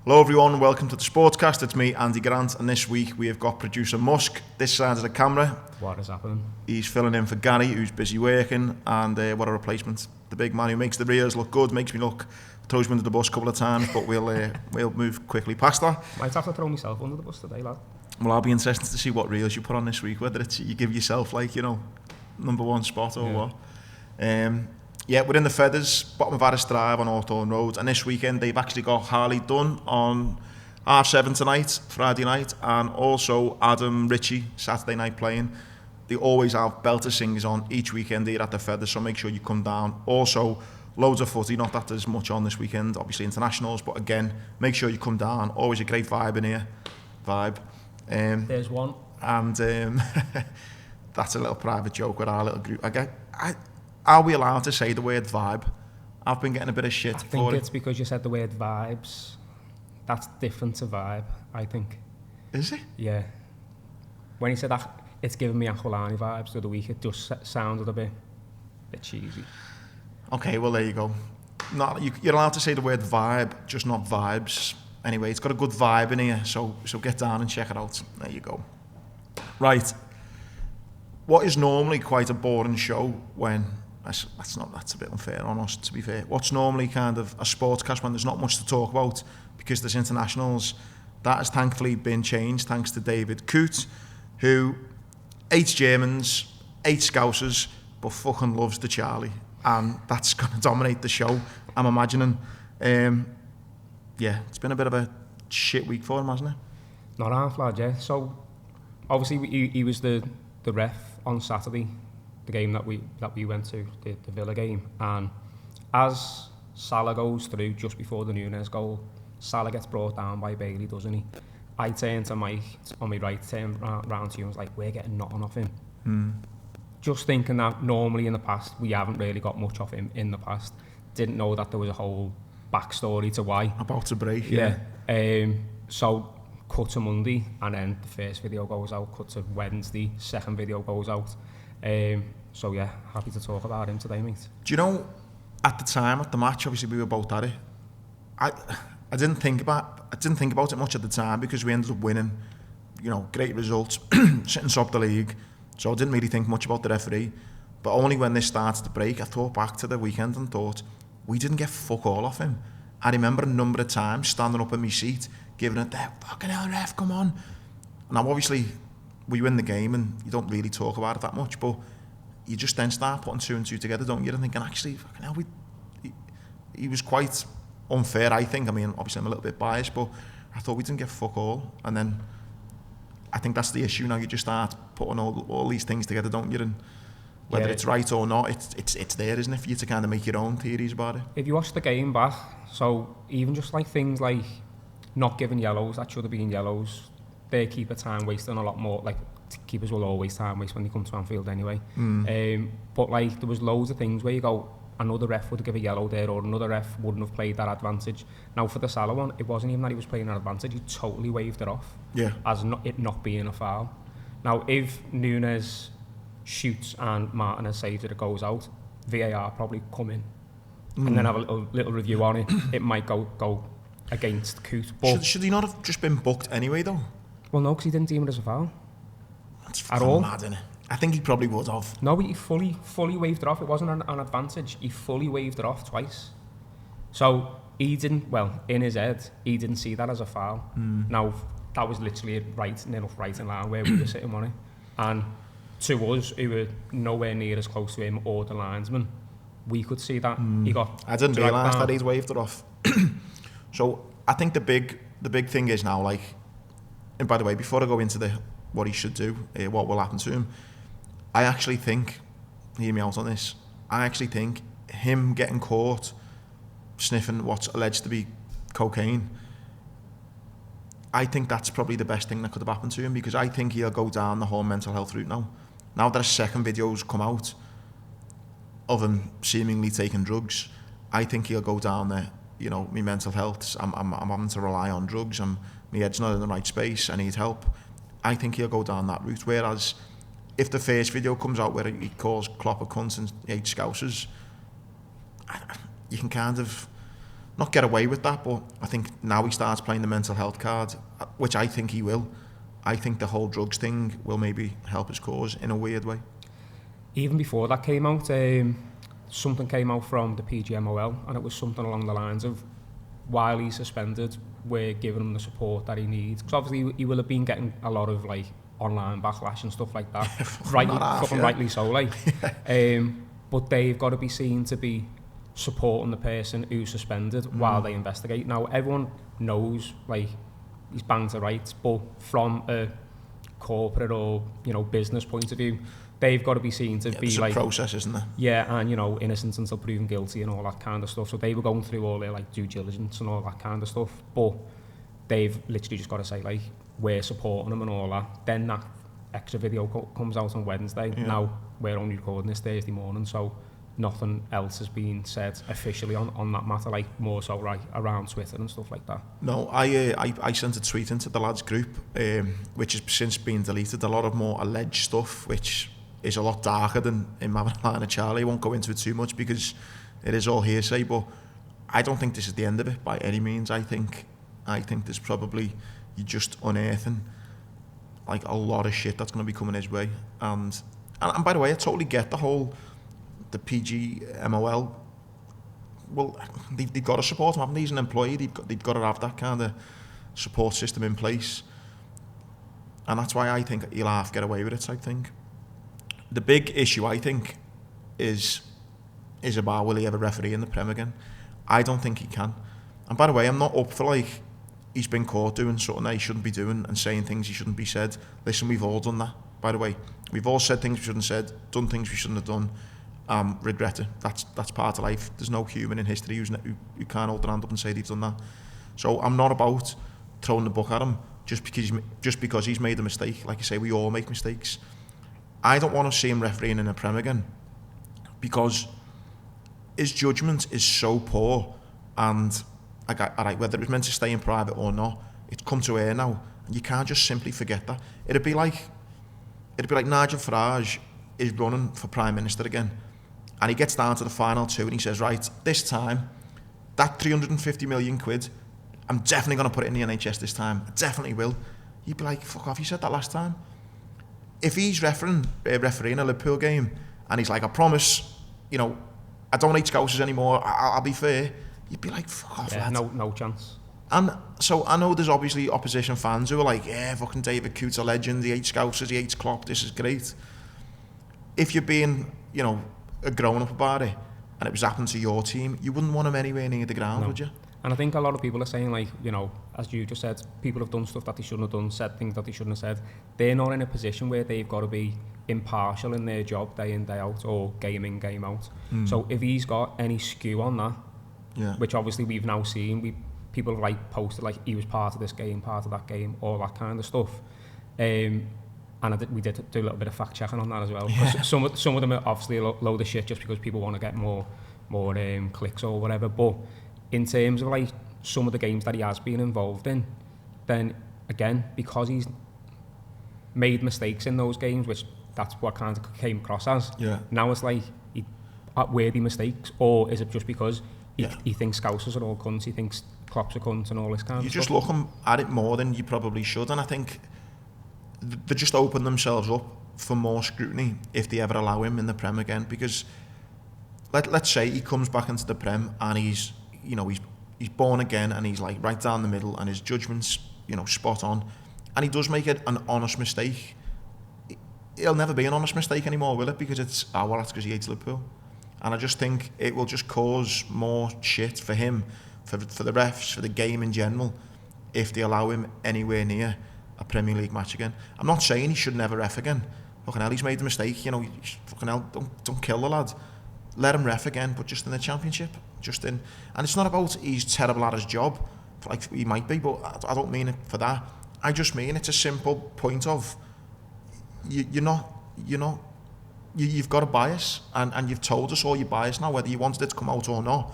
Hello everyone, welcome to the Sportscast. It's me, Andy Grant, and this week we have got producer Musk this side of the camera. What is happening? He's filling in for Gary, who's busy working, and what a replacement. The big man who makes the reels look good, makes me look, throws me under the bus a couple of times, but we'll move quickly past that. Might have to throw myself under the bus today, lad. Well, I'll be interested to see what reels you put on this week, whether it's you give yourself number one spot or what. We're in the Feathers, bottom of Aris Drive on Hawthorne Road, and this weekend they've actually got Harley Dunn on 7:30 tonight, Friday night, and also Adam Ritchie Saturday night playing. They always have belter singers on each weekend here at the Feathers, so make sure you come down. Also, loads of footy, not that there's much on this weekend, obviously internationals, but again, make sure you come down. Always a great vibe in here. There's one. And that's a little private joke with our little group. Are we allowed to say the word vibe? I've been getting a bit of shit for it. I think it's because you said the word vibes. That's different to vibe, I think. Is it? Yeah. When he said that, it's giving me Aquilani vibes the other week. It just sounded a bit cheesy. Okay, well there you go. You're allowed to say the word vibe, just not vibes. Anyway, it's got a good vibe in here, so get down and check it out. There you go. Right. What is normally quite a boring show when... That's a bit unfair on us, to be fair. What's normally kind of a sportscast when there's not much to talk about because there's internationals, that has thankfully been changed thanks to David Coote, who hates Germans, hates Scousers, but fucking loves the Charlie. And that's going to dominate the show, I'm imagining. It's been a bit of a shit week for him, hasn't it? Not half, lad, yeah. So, obviously, he was the ref on Saturday, the game that we went to, the Villa game, and as Salah goes through just before the Núñez goal, Salah gets brought down by Bailey, doesn't he? I turned to Mike on my right, turned round to you and was like, we're getting nothing off him. Just thinking that normally in the past, we haven't really got much off him in the past. Didn't know that there was a whole backstory to why. About to break, yeah. So, cut to Monday, and then the first video goes out, cut to Wednesday, second video goes out. Happy to talk about him today, mate. Do you know, at the time, at the match, obviously we were both at it, I didn't think about it much at the time because we ended up winning, great results, sitting top the league, so I didn't really think much about the referee, but only when this started to break, I thought back to the weekend and thought, we didn't get fuck all off him. I remember a number of times standing up in my seat, giving it there, fucking hell ref, come on. Now obviously, we win the game and you don't really talk about it that much, but you just then start putting two and two together, don't you? And thinking, actually, fucking hell, he was quite unfair, I think. I mean, obviously I'm a little bit biased, but I thought we didn't get fuck all. And then I think that's the issue now. You just start putting all these things together, don't you? And whether it's right or not, it's there, isn't it, for you to kind of make your own theories about it. If you watch the game back, so even just like things like not giving yellows, that should have been yellows, their keeper time wasting a lot more. Like, keepers will always time waste when they come to Anfield anyway. But like, there was loads of things where you go, another ref would give a yellow there, or another ref wouldn't have played that advantage. Now for the Salah one, it wasn't even that he was playing an advantage, he totally waved it off as it not being a foul. Now if Núñez shoots and Martinez saves it goes out, VAR probably come in and then have a little review on it. It might go against Coote. But should he not have just been booked anyway though? Well, no, because he didn't deem it as a foul. That's at all. Mad, isn't it? I think he probably would have. No, he fully waved it off. It wasn't an advantage. He fully waved it off twice. So he didn't, in his head, he didn't see that as a foul. Now, that was literally right in line where we were sitting on it. And to us, who were nowhere near as close to him or the linesman, we could see that. I didn't realise that he'd waved it off. So I think the big thing is now, like, and by the way, before I go into what he should do, what will happen to him, I actually think, hear me out on this, I actually think him getting caught sniffing what's alleged to be cocaine, I think that's probably the best thing that could have happened to him, because I think he'll go down the whole mental health route now. Now that a second video's come out of him seemingly taking drugs, I think he'll go down there. My mental health, I'm having to rely on drugs, my head's not in the right space, I need help. I think he'll go down that route. Whereas if the first video comes out where he calls Klopp a cunt and hates Scousers, you can kind of not get away with that, but I think now he starts playing the mental health card, which I think he will. I think the whole drugs thing will maybe help his cause in a weird way. Even before that came out, something came out from the PGMOL, and it was something along the lines of, while he's suspended, we're giving him the support that he needs. Because obviously he will have been getting a lot of like online backlash and stuff like that. Rightly so, like. But they've got to be seen to be supporting the person who's suspended while they investigate. Now, everyone knows, like, he's banged to rights, but from a corporate or, you know, business point of view, they've got to be seen to be like... There's a process, isn't there? Yeah, and, you know, innocent until proven guilty and all that kind of stuff. So they were going through all their, like, due diligence and all that kind of stuff. But they've literally just got to say, like, we're supporting them and all that. Then that extra video comes out on Wednesday. Yeah. Now, we're only recording this Thursday morning, so nothing else has been said officially on that matter, like more so right around Twitter and stuff like that. No, I sent a tweet into the lads group, which has since been deleted. A lot of more alleged stuff, which is a lot darker than in Maverick and Charlie. I won't go into it too much because it is all hearsay, but I don't think this is the end of it by any means. I think there's probably, you're just unearthing like a lot of shit that's going to be coming his way. And by the way, I totally get the PGMOL. Well, they've got to support him, haven't they? He's an employee. They've got to have that kind of support system in place. And that's why I think he'll half get away with it type thing. The big issue, I think, is about will he ever referee in the Prem again? I don't think he can. And by the way, I'm not up for like, he's been caught doing something that he shouldn't be doing and saying things he shouldn't be said. Listen, we've all done that, by the way. We've all said things we shouldn't have said, done things we shouldn't have done, regret it. That's part of life. There's no human in history who can't hold their hand up and say they've done that. So I'm not about throwing the book at him just because he's made a mistake. Like I say, we all make mistakes. I don't want to see him refereeing in a Prem again because his judgment is so poor, and alright, whether it was meant to stay in private or not, it's come to air now, and you can't just simply forget that. It'd be like Nigel Farage is running for Prime Minister again, and he gets down to the final two and he says, right, this time, that 350 million quid, I'm definitely going to put it in the NHS this time. I definitely will. You'd be like, fuck off, you said that last time. If he's refereeing a Liverpool game and he's like, I promise, you know, I don't hate Scousers anymore, I'll be fair, you'd be like, fuck off, yeah, lad. No chance. And so I know there's obviously opposition fans who are like, yeah, fucking David Coote, a legend, he hates Scousers, he hates Klopp, this is great. If you're being, you know, a grown-up about it, and it was happening to your team, you wouldn't want him anywhere near the ground, would you? And I think a lot of people are saying, like, you know, as you just said, people have done stuff that they shouldn't have done, said things that they shouldn't have said. They're not in a position where they've got to be impartial in their job day in, day out, or game in, game out. So if he's got any skew on that, which obviously we've now seen, people have like posted like he was part of this game, part of that game, all that kind of stuff. And we did do a little bit of fact checking on that as well. Yeah. Some of them are obviously a load of shit just because people want to get more clicks or whatever. But in terms of like some of the games that he has been involved in, then again, because he's made mistakes in those games, which that's what kind of came across as. Yeah. Now it's like, were they mistakes, or is it just because he thinks Scousers are all cunts, he thinks Klopp's a cunt and all this kind of stuff? You just look at it more than you probably should, and I think they just open themselves up for more scrutiny if they ever allow him in the Prem again, because let's say he comes back into the Prem and he's born again and he's like right down the middle and his judgment's, you know, spot on, and he does make it an honest mistake. It'll never be an honest mistake anymore, will it? Because it's, that's because he hates Liverpool. And I just think it will just cause more shit for him, for the refs, for the game in general, if they allow him anywhere near a Premier League match again. I'm not saying he should never ref again. Fucking hell, he's made a mistake, you know, fucking hell, don't kill the lad. Let him ref again, but just in the Championship. And it's not about he's terrible at his job, like he might be, but I don't mean it for that. I just mean it's a simple point of, you've got a bias, and you've told us all your bias now, whether you wanted it to come out or not.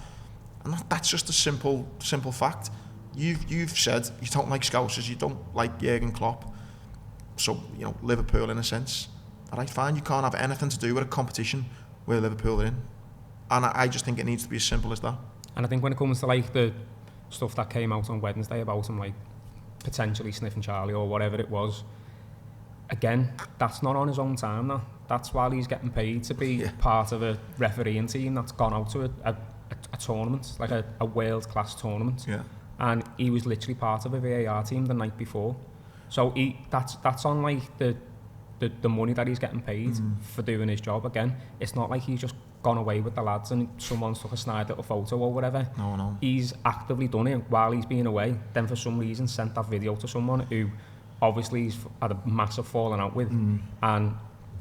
And that's just a simple fact. You've said you don't like Scousers, you don't like Jurgen Klopp. So, you know, Liverpool in a sense. Alright, fine, you can't have anything to do with a competition where Liverpool are in. And I just think it needs to be as simple as that. And I think when it comes to like the stuff that came out on Wednesday about him like potentially sniffing Charlie or whatever it was, again, that's not on his own time now. That's while he's getting paid to be part of a refereeing team that's gone out to a tournament, like a world-class tournament. Yeah. And he was literally part of a VAR team the night before. So that's on like the money that he's getting paid for doing his job. Again, it's not like he's just gone away with the lads and someone's took a snide little photo or whatever. No. He's actively done it while he's been away, then for some reason sent that video to someone who obviously he's had a massive falling out with. And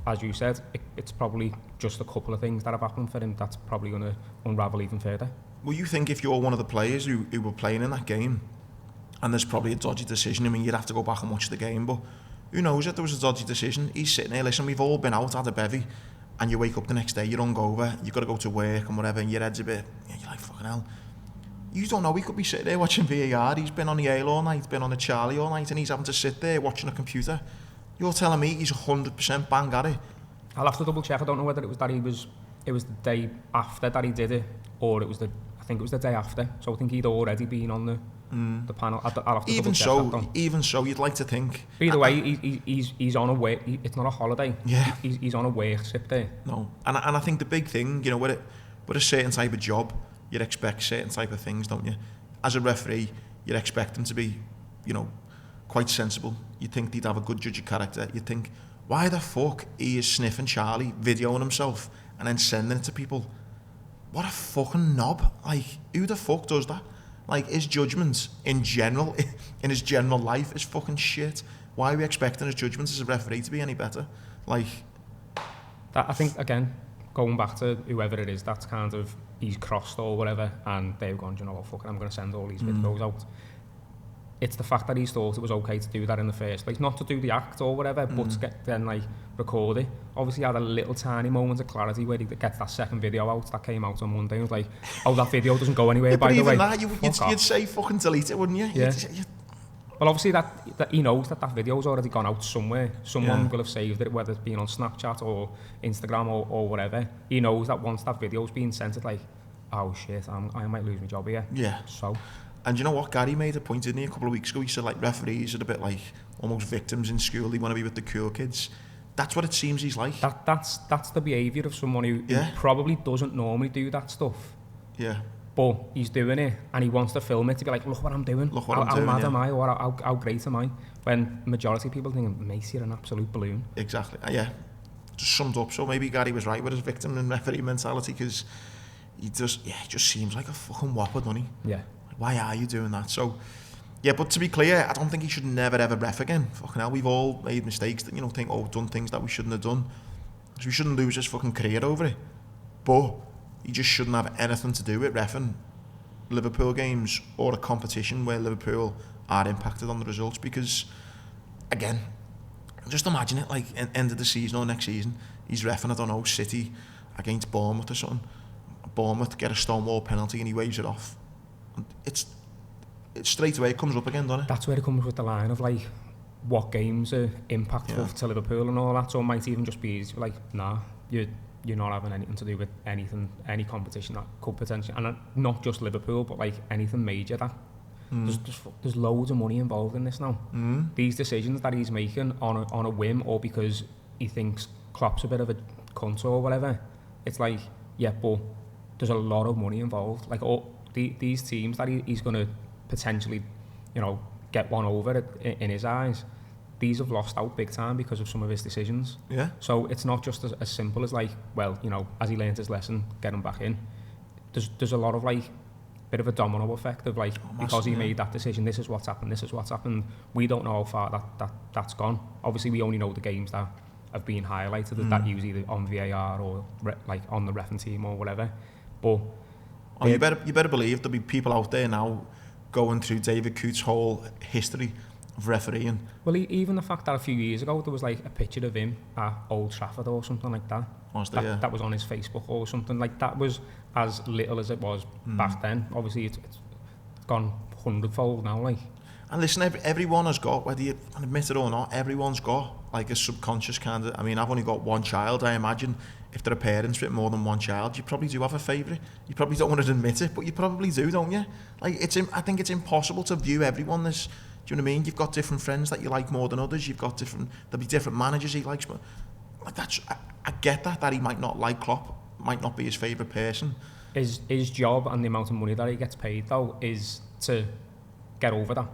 as you said, it's probably just a couple of things that have happened for him that's probably going to unravel even further. Well, you think if you're one of the players who were playing in that game, and there's probably a dodgy decision, I mean, you'd have to go back and watch the game, but who knows if there was a dodgy decision? He's sitting there, listen, we've all been out, had a bevy, and you wake up the next day, you're hungover, you've got to go to work and whatever, and your head's a bit, you're like, fucking hell. You don't know, he could be sitting there watching VAR, he's been on the Ale all night, been on the Charlie all night, and he's having to sit there watching a computer. You're telling me he's 100% bang at it? I'll have to double check. I don't know whether it was that it was the day after that he did it, or it was I think it was the day after. So I think he'd already been on the panel. I'll have to double check. Even so, you'd like to think. But either way, he's on a work. It's not a holiday. Yeah. He's on a work trip there. No, and I think the big thing, you know, with a certain type of job, you'd expect certain type of things, don't you? As a referee, you'd expect them to be, you know, quite sensible. You'd think they'd have a good judge of character. You'd think, why the fuck he is sniffing Charlie, videoing himself, and then sending it to people? What a fucking knob. Like, who the fuck does that? Like, his judgment in general, in his general life, is fucking shit. Why are we expecting his judgment as a referee to be any better? Like... That, I think, again, going back to whoever it is, that's kind of, he's crossed or whatever, and they've gone, you know what, fuck it, I'm going to send all these videos out. It's the fact that he's thought it was okay to do that in the first place, not to do the act or whatever, but to get then like record it. Obviously, he had a little tiny moment of clarity where he gets that second video out that came out on Monday. And was like, "Oh, that video doesn't go anywhere." By the way, that, you'd say fucking delete it, wouldn't you? Yeah. Well, obviously that he knows that video's already gone out somewhere. Someone will have saved it, whether it's been on Snapchat or Instagram or whatever. He knows that once that video's been sent, it's like, oh shit, I might lose my job here. Yeah. So. And you know what, Gary made a point, didn't he, a couple of weeks ago? He said, like, referees are a bit like almost victims in school. They want to be with the cool kids. That's what it seems he's like. That's the behaviour of someone who probably doesn't normally do that stuff. Yeah. But he's doing it, and he wants to film it to be like, look what I'm doing. Look what I'm doing, how mad am I, or how great am I? When majority of people think, mate, you're an absolute balloon. Exactly. Yeah. Just summed up. So maybe Gary was right with his victim and referee mentality, because he just seems like a fucking whopper, doesn't he? Yeah. Why are you doing that? So, yeah, but to be clear, I don't think he should never ever ref again. Fucking hell, we've all made mistakes that, you know, done things that we shouldn't have done. So we shouldn't lose his fucking career over it. But he just shouldn't have anything to do with reffing Liverpool games or a competition where Liverpool are impacted on the results, because, again, just imagine it, like, end of the season or next season, he's reffing, I don't know, City against Bournemouth or something. Bournemouth get a Stonewall penalty and he waves it off. It's straight away it comes up again, doesn't it? That's where it comes with the line of like what games are impactful to Liverpool and all that. So it might even just be like, nah, you're not having anything to do with anything, any competition that could potentially, and not just Liverpool, but like anything major that there's loads of money involved in this now. These decisions that he's making on a whim, or because he thinks Klopp's a bit of a cunt or whatever. It's like, yeah, but there's a lot of money involved. Like these teams that he's going to potentially, you know, get one over in his eyes, these have lost out big time because of some of his decisions. Yeah. So it's not just as simple as like, well, you know, as he learned his lesson, get him back in. There's a lot of like, bit of a domino effect of like, because he made that decision, this is what's happened. We don't know how far that's gone. Obviously, we only know the games that have been highlighted, that he was either on VAR or like on the reffing team or whatever. But you better believe there'll be people out there now going through David Coote's whole history of refereeing. Well, even the fact that a few years ago there was like a picture of him at Old Trafford or something like that. That was on his Facebook or something. Like, that was as little as it was back then. Obviously, it's gone hundredfold now. Like, and listen, everyone has got, whether you admit it or not, everyone's got like a subconscious kind of. I mean, I've only got one child. I imagine if there are parents with more than one child, you probably do have a favourite. You probably don't want to admit it, but you probably do, don't you? Like, I think it's impossible to view everyone as, do you know what I mean? You've got different friends that you like more than others. There'll be different managers he likes, but like I get that he might not like Klopp, might not be his favourite person. His job and the amount of money that he gets paid, though, is to get over that.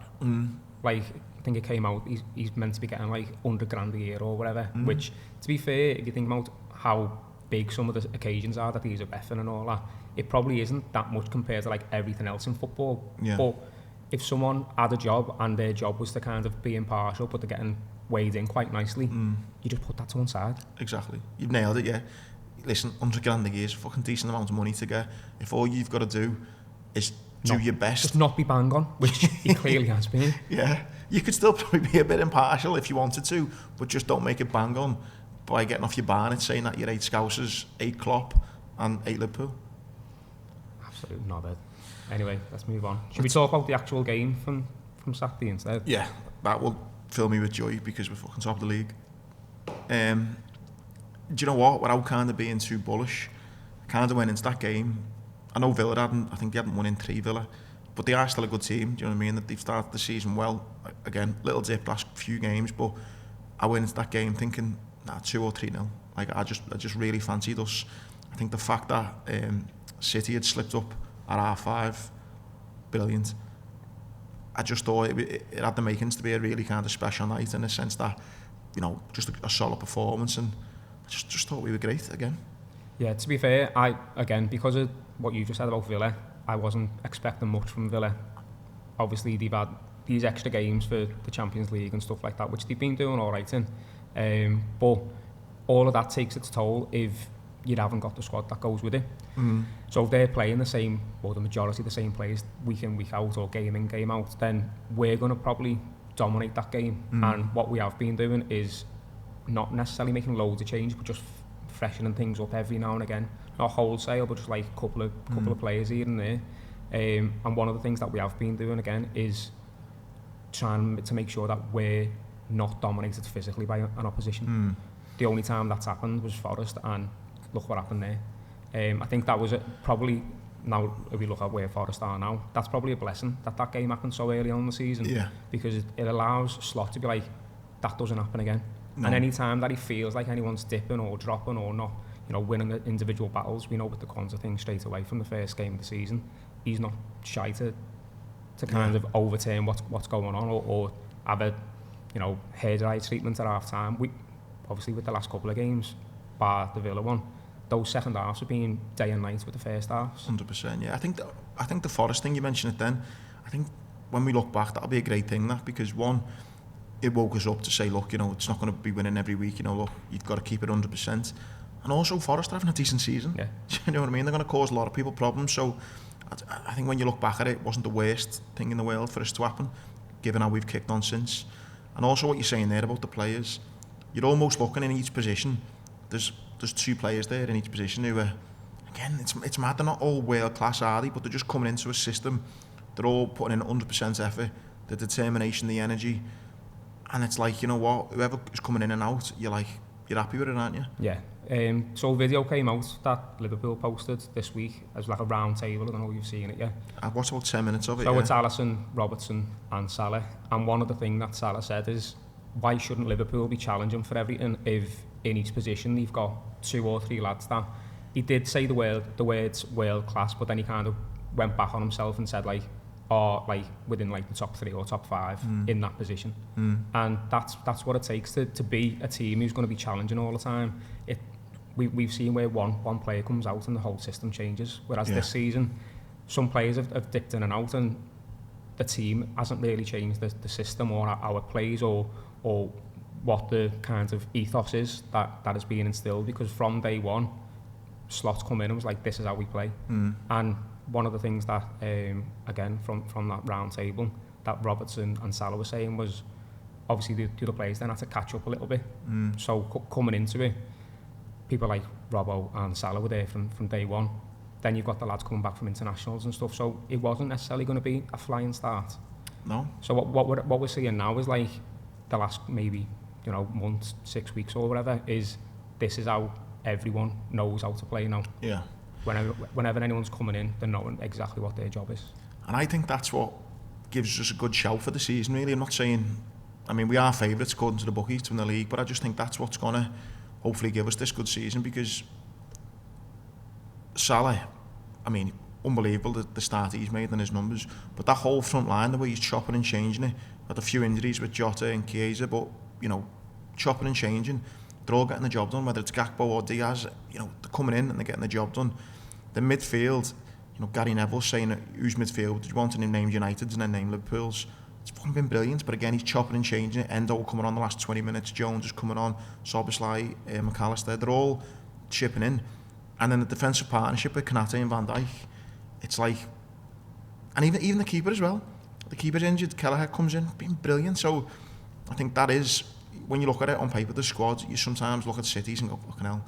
Like, I think it came out, he's meant to be getting like 100 grand a year or whatever, which, to be fair, if you think about how big some of the occasions are that he's a ref and all that, it probably isn't that much compared to like everything else in football. Yeah. But if someone had a job and their job was to kind of be impartial, but they're getting weighed in quite nicely, you just put that to one side. Exactly. You've nailed it, yeah. Listen, 100 grand a year is a fucking decent amount of money to get. If all you've got to do is do your best. Just not be bang on, which he clearly has been. Yeah. You could still probably be a bit impartial if you wanted to, but just don't make it bang on by getting off your barnet saying that you're 8 Scousers, 8 Klopp and 8 Liverpool. Absolutely not it. Anyway, let's move on. Should we talk about the actual game from Saturday instead? Yeah, that will fill me with joy because we're fucking top of the league. Do you know what? Without kind of being too bullish, I kind of went into that game. I know Villa I think they hadn't won in 3 Villa, but they are still a good team. Do you know what I mean? That they've started the season well. Again, little dip last few games, but I went into that game thinking, 2 or 3-0. Like I just really fancied us. I think the fact that City had slipped up at half-5, brilliant. I just thought it had the makings to be a really kind of special night in the sense that, you know, just a solid performance, and I just thought we were great again. Yeah, to be fair, because of what you just said about Villa, I wasn't expecting much from Villa. Obviously, they've had these extra games for the Champions League and stuff like that, which they've been doing all right in. But all of that takes its toll if you haven't got the squad that goes with it. So if they're playing the majority of the same players week in, week out, or game in, game out, then we're going to probably dominate that game. And what we have been doing is not necessarily making loads of changes, but just freshening things up every now and again. Not wholesale, but just like a couple of players here and there. And one of the things that we have been doing again is trying to make sure that we're not dominated physically by an opposition. The only time that's happened was Forest, and look what happened there. I think that was probably, now if we look at where Forest are now, that's probably a blessing that game happened so early on in the season. Yeah. Because it allows Slot to be like, that doesn't happen again. No. And any time that he feels like anyone's dipping or dropping or not, you know, winning the individual battles, we know with the Quanta thing straight away from the first game of the season, he's not shy to kind of overturn what's going on or have a, you know, hair-dry treatment at half-time. We obviously with the last couple of games, bar the Villa one, those second halves have been day and night with the first halves. 100%, yeah. I think the Forest thing, you mentioned it then, I think when we look back, that'll be a great thing, that, because one, it woke us up to say, look, you know, it's not going to be winning every week, you know, look, you've got to keep it 100%. And also, Forest are having a decent season. Yeah. You know what I mean? They're going to cause a lot of people problems. So I think when you look back at it, it wasn't the worst thing in the world for us to happen, given how we've kicked on since. And also what you're saying there about the players, you're almost looking in each position. There's 2 players there in each position who are, again, it's mad, they're not all world class, are they? But they're just coming into a system. They're all putting in 100% effort, the determination, the energy. And it's like, you know what, whoever is coming in and out, you're happy with it, aren't you? Yeah. So a video came out that Liverpool posted this week as like a round table. I don't know if you've seen it yet. I've watched about 10 minutes of it. So it's Alisson, Robertson and Salah. And one of the things that Salah said is, why shouldn't Liverpool be challenging for everything if in each position they've got 2 or 3 lads that... He did say the words world class, but then he kind of went back on himself and said like within like the top 3 or top 5 in that position. And that's what it takes to be a team who's going to be challenging all the time. We've seen where one player comes out and the whole system changes, whereas this season some players have dipped in and out and the team hasn't really changed the system or our plays or what the kind of ethos is that has been instilled, because from day one Slot's come in and was like, this is how we play. And one of the things that again from that round table that Robertson and Salah were saying was, obviously the other players then had to catch up a little bit. So coming into it, people like Robbo and Salah were there from day one. Then you've got the lads coming back from internationals and stuff, so it wasn't necessarily going to be a flying start. No. So what we're seeing now is like the last maybe, you know, month, 6 weeks or whatever, is this is how everyone knows how to play now. Yeah. Whenever anyone's coming in, they're knowing exactly what their job is. And I think that's what gives us a good shout for the season, really. I'm not saying, I mean, we are favourites according to the bookies to win the league, but I just think that's what's going to hopefully give us this good season, because Salah, I mean, unbelievable the start he's made and his numbers, but that whole front line, the way he's chopping and changing it, had a few injuries with Jota and Chiesa, but, you know, chopping and changing, they're all getting the job done, whether it's Gakpo or Diaz, you know, they're coming in and they're getting the job done. The midfield, you know, Gary Neville saying, who's midfield? Did you want to name United's and then name Liverpool's? It's fucking been brilliant, but again, he's chopping and changing it. Endo coming on the last 20 minutes, Jones is coming on, Szoboszlai, McAllister, they're all chipping in. And then the defensive partnership with Konate and Van Dijk, it's like, and even the keeper as well. The keeper's injured, Kelleher comes in, been brilliant. So I think that is, when you look at it on paper, the squad, you sometimes look at cities and go, fucking hell.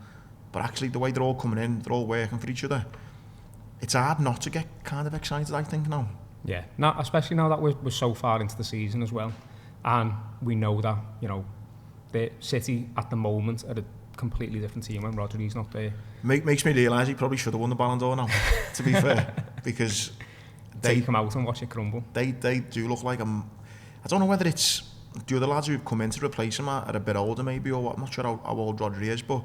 But actually, the way they're all coming in, they're all working for each other. It's hard not to get kind of excited, I think, now. Yeah, not especially now that we're so far into the season as well, and we know that, you know, the City at the moment are a completely different team when Rodri's not there. Makes me realise he probably should have won the Ballon d'Or now, to be fair, because they come out and watch it crumble. They do look like I don't know whether it's the other lads who've come in to replace him are a bit older maybe, or what. I'm not sure how old Rodri is, but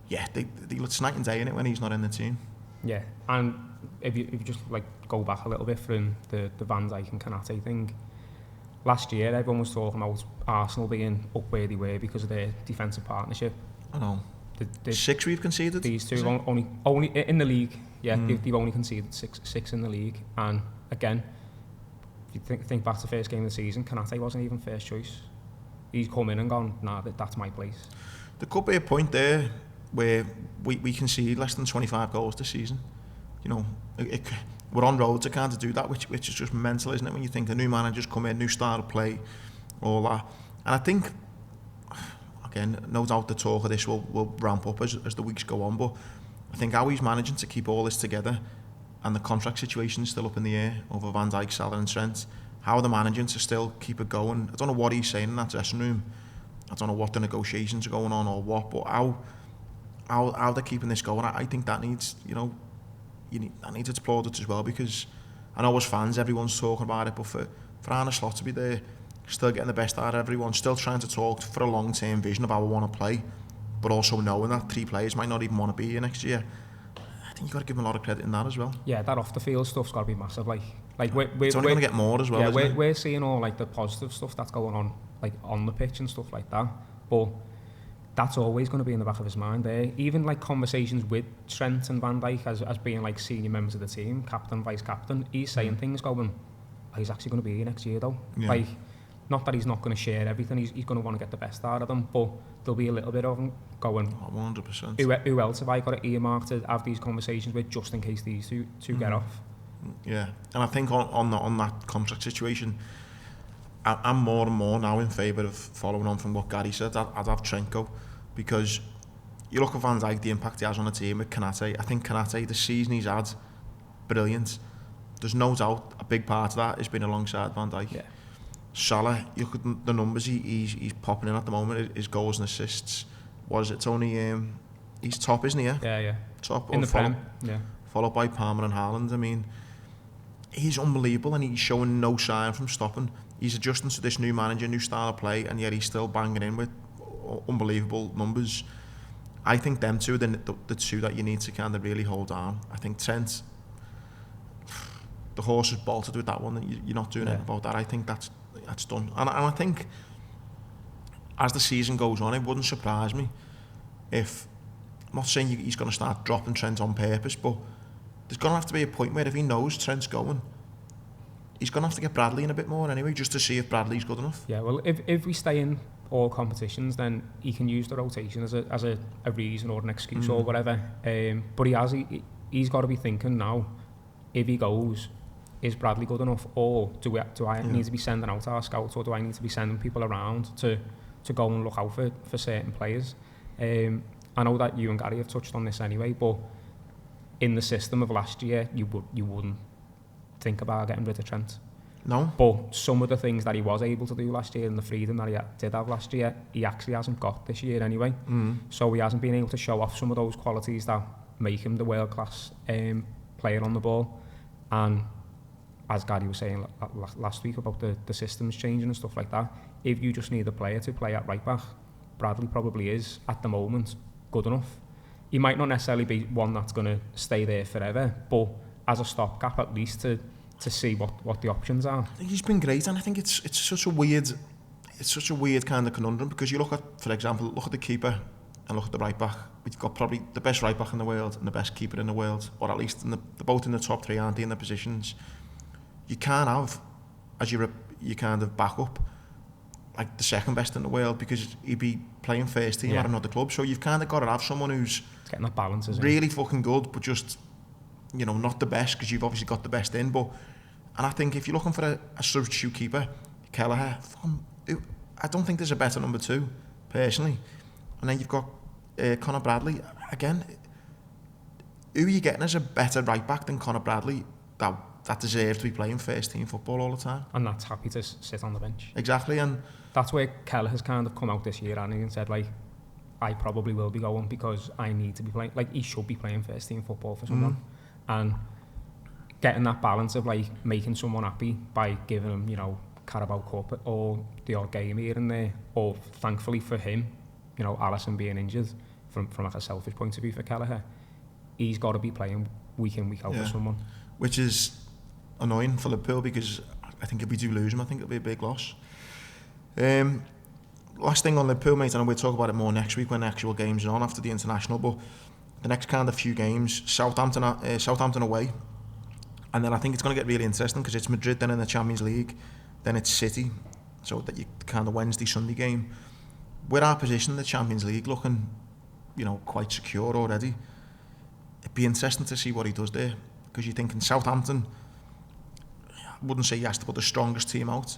yeah, they look night and day in it when he's not in the team. Yeah, and if you just like go back a little bit from the Van Dijk and Konate thing, last year everyone was talking about Arsenal being up where they were because of their defensive partnership. I know. 6 we've conceded. These two only in the league. Yeah, they've only conceded six in the league. And again, if you think back to the first game of the season, Konate wasn't even first choice. He's come in and gone, nah, that's my place. There could be a point there where we concede less than 25 goals this season. You know, we're on road to kind of do that, which is just mental, isn't it? When you think the new managers come in, new style of play, all that. And I think, again, no doubt the talk of this will ramp up as the weeks go on, but I think how he's managing to keep all this together, and the contract situation is still up in the air over Van Dijk, Salah and Trent, how they're managing to still keep it going. I don't know what he's saying in that dressing room. I don't know what the negotiations are going on or what, but how they're keeping this going, I think that needs, that needs its plaudits as well, because I know as fans everyone's talking about it, but for Arne Slot to be there, still getting the best out of everyone, still trying to talk for a long-term vision of how we want to play, but also knowing that 3 players might not even want to be here next year, I think you've got to give him a lot of credit in that as well. Yeah, that off-the-field stuff's got to be massive. Like we're only going to get more as well. Yeah, we're seeing all like the positive stuff that's going on, like on the pitch and stuff like that, but that's always going to be in the back of his mind there. Even like conversations with Trent and Van Dijk as being like senior members of the team, captain, vice captain, he's saying things going, he's actually going to be here next year though. Yeah. Like, not that he's not going to share everything, he's going to want to get the best out of them, but there'll be a little bit of him going, 100%. Who else have I got to earmark to have these conversations with just in case these two get off? Yeah, and I think on that contract situation, I'm more and more now in favour of following on from what Gary said. I'd have Trent go, because you look at Van Dijk, the impact he has on the team with Konate. I think Konate, the season he's had, brilliant. There's no doubt a big part of that has been alongside Van Dijk. Yeah. Salah, you look at the numbers he's popping in at the moment, his goals and assists. It's only he's top, isn't he? Yeah. Top in the Prem. Yeah. Followed by Palmer and Haaland. I mean, he's unbelievable, and he's showing no sign from stopping. He's adjusting to this new manager, new style of play, and yet he's still banging in with unbelievable numbers. I think them two are the two that you need to kind of really hold on. I think Trent, the horse is bolted with that one. You're not doing anything about that. I think that's done. And I think as the season goes on, it wouldn't surprise me if, I'm not saying he's going to start dropping Trent on purpose, but there's going to have to be a point where if he knows Trent's going, he's going to have to get Bradley in a bit more anyway, just to see if Bradley's good enough. Yeah, well, if we stay in all competitions, then he can use the rotation as a reason or an excuse or whatever. But he's got to be thinking now, if he goes, is Bradley good enough, or do I need to be sending out our scouts, or do I need to be sending people around to go and look out for certain players? I know that you and Gary have touched on this anyway, but in the system of last year, you wouldn't think about getting rid of Trent. No. But some of the things that he was able to do last year and the freedom that he did have last year, he actually hasn't got this year anyway. So he hasn't been able to show off some of those qualities that make him the world-class player on the ball. And as Gary was saying last week about the systems changing and stuff like that, if you just need a player to play at right back, Bradley probably is, at the moment, good enough. He might not necessarily be one that's going to stay there forever, but as a stopgap at least to see what the options are. I think he's been great, and I think it's such a weird kind of conundrum, because you look at, for example, look at the keeper and look at the right back. We've got probably the best right back in the world and the best keeper in the world, or at least they're both in the top three, aren't they, in the positions. You can't have, as your kind of backup, like the second best in the world, because he'd be playing first team at another club. So you've kind of got to have someone who's getting that balance, really fucking good, but just, you know, not the best, because you've obviously got the best in. But, and I think if you're looking for a substitute keeper, Kelleher, I don't think there's a better number two, personally. And then you've got Conor Bradley. Again, who are you getting as a better right back than Conor Bradley that deserves to be playing first team football all the time? And that's happy to sit on the bench. Exactly, and that's where Kelleher has kind of come out this year, and said, like, I probably will be going because I need to be playing. Like, he should be playing first team football for someone. And getting that balance of, like, making someone happy by giving them, you know, Carabao Cup or the odd game here and there, or thankfully for him, you know, Alisson being injured, from like a selfish point of view for Kelleher, he's got to be playing week in, week out for someone. Which is annoying for Liverpool, because I think if we do lose him, I think it'll be a big loss. Last thing on Liverpool, mate, and we'll talk about it more next week when the actual games are on after the international, but the next kind of few games, Southampton away, and then I think it's going to get really interesting, because it's Madrid then in the Champions League, then it's City, so that you kind of Wednesday, Sunday game. With our position in the Champions League looking, you know, quite secure already, it'd be interesting to see what he does there, because you're thinking Southampton, I wouldn't say he has to put the strongest team out.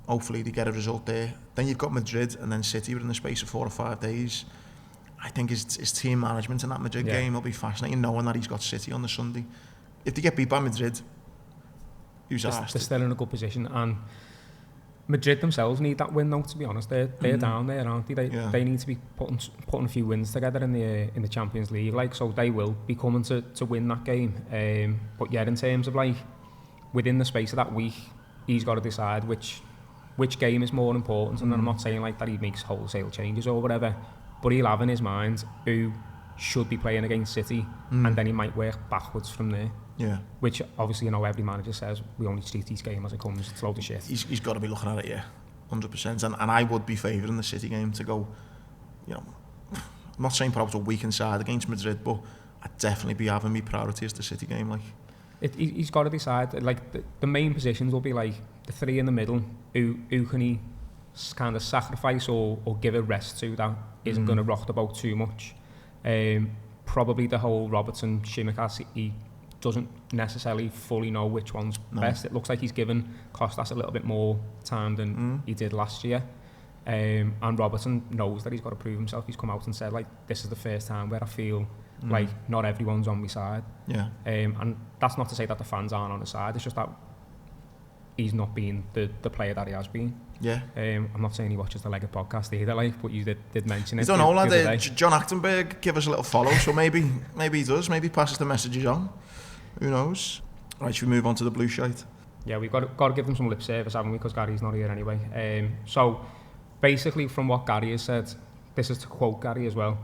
Hopefully they get a result there. Then you've got Madrid and then City within the space of 4 or 5 days. I think his team management in that Madrid game will be fascinating, knowing that he's got City on the Sunday. If they get beat by Madrid, who's asked? They're still in a good position, and Madrid themselves need that win, though, to be honest. They're down there, aren't they? They need to be putting a few wins together in the Champions League, like, so they will be coming to win that game. But yeah, in terms of, like, within the space of that week, he's got to decide which game is more important. And I'm not saying like that he makes wholesale changes or whatever, but he'll have in his mind who should be playing against City, and then he might work backwards from there. Yeah. Which obviously, you know, every manager says we only treat each game as it comes. It's a load of shit. He's got to be looking at it, 100%. And I would be favouring the City game to go, you know, I'm not saying put out a weak inside against Madrid, but I'd definitely be having me priority as the City game, like. He's got to decide, like, the main positions will be like the three in the middle, who can he kind of sacrifice or give a rest to that isn't going to rock the boat too much. Probably the whole Robertson, Tsimikas, he doesn't necessarily fully know which one's best. It looks like he's given Kostas a little bit more time than he did last year. And Robertson knows that he's got to prove himself. He's come out and said, like, this is the first time where I feel like not everyone's on my side. Yeah. And that's not to say that the fans aren't on his side. It's just that he's not being the player that he has been. Yeah. I'm not saying he watches the Legged podcast either, like, but you did mention it. I don't know, lad. John Achtenberg give us a little follow, so maybe he does. Maybe passes the messages on. Who knows? Right, should we move on to the blue shite? Yeah, we've got to give them some lip service, haven't we? Because Gary's not here anyway. So basically, from what Gary has said, this is to quote Gary as well.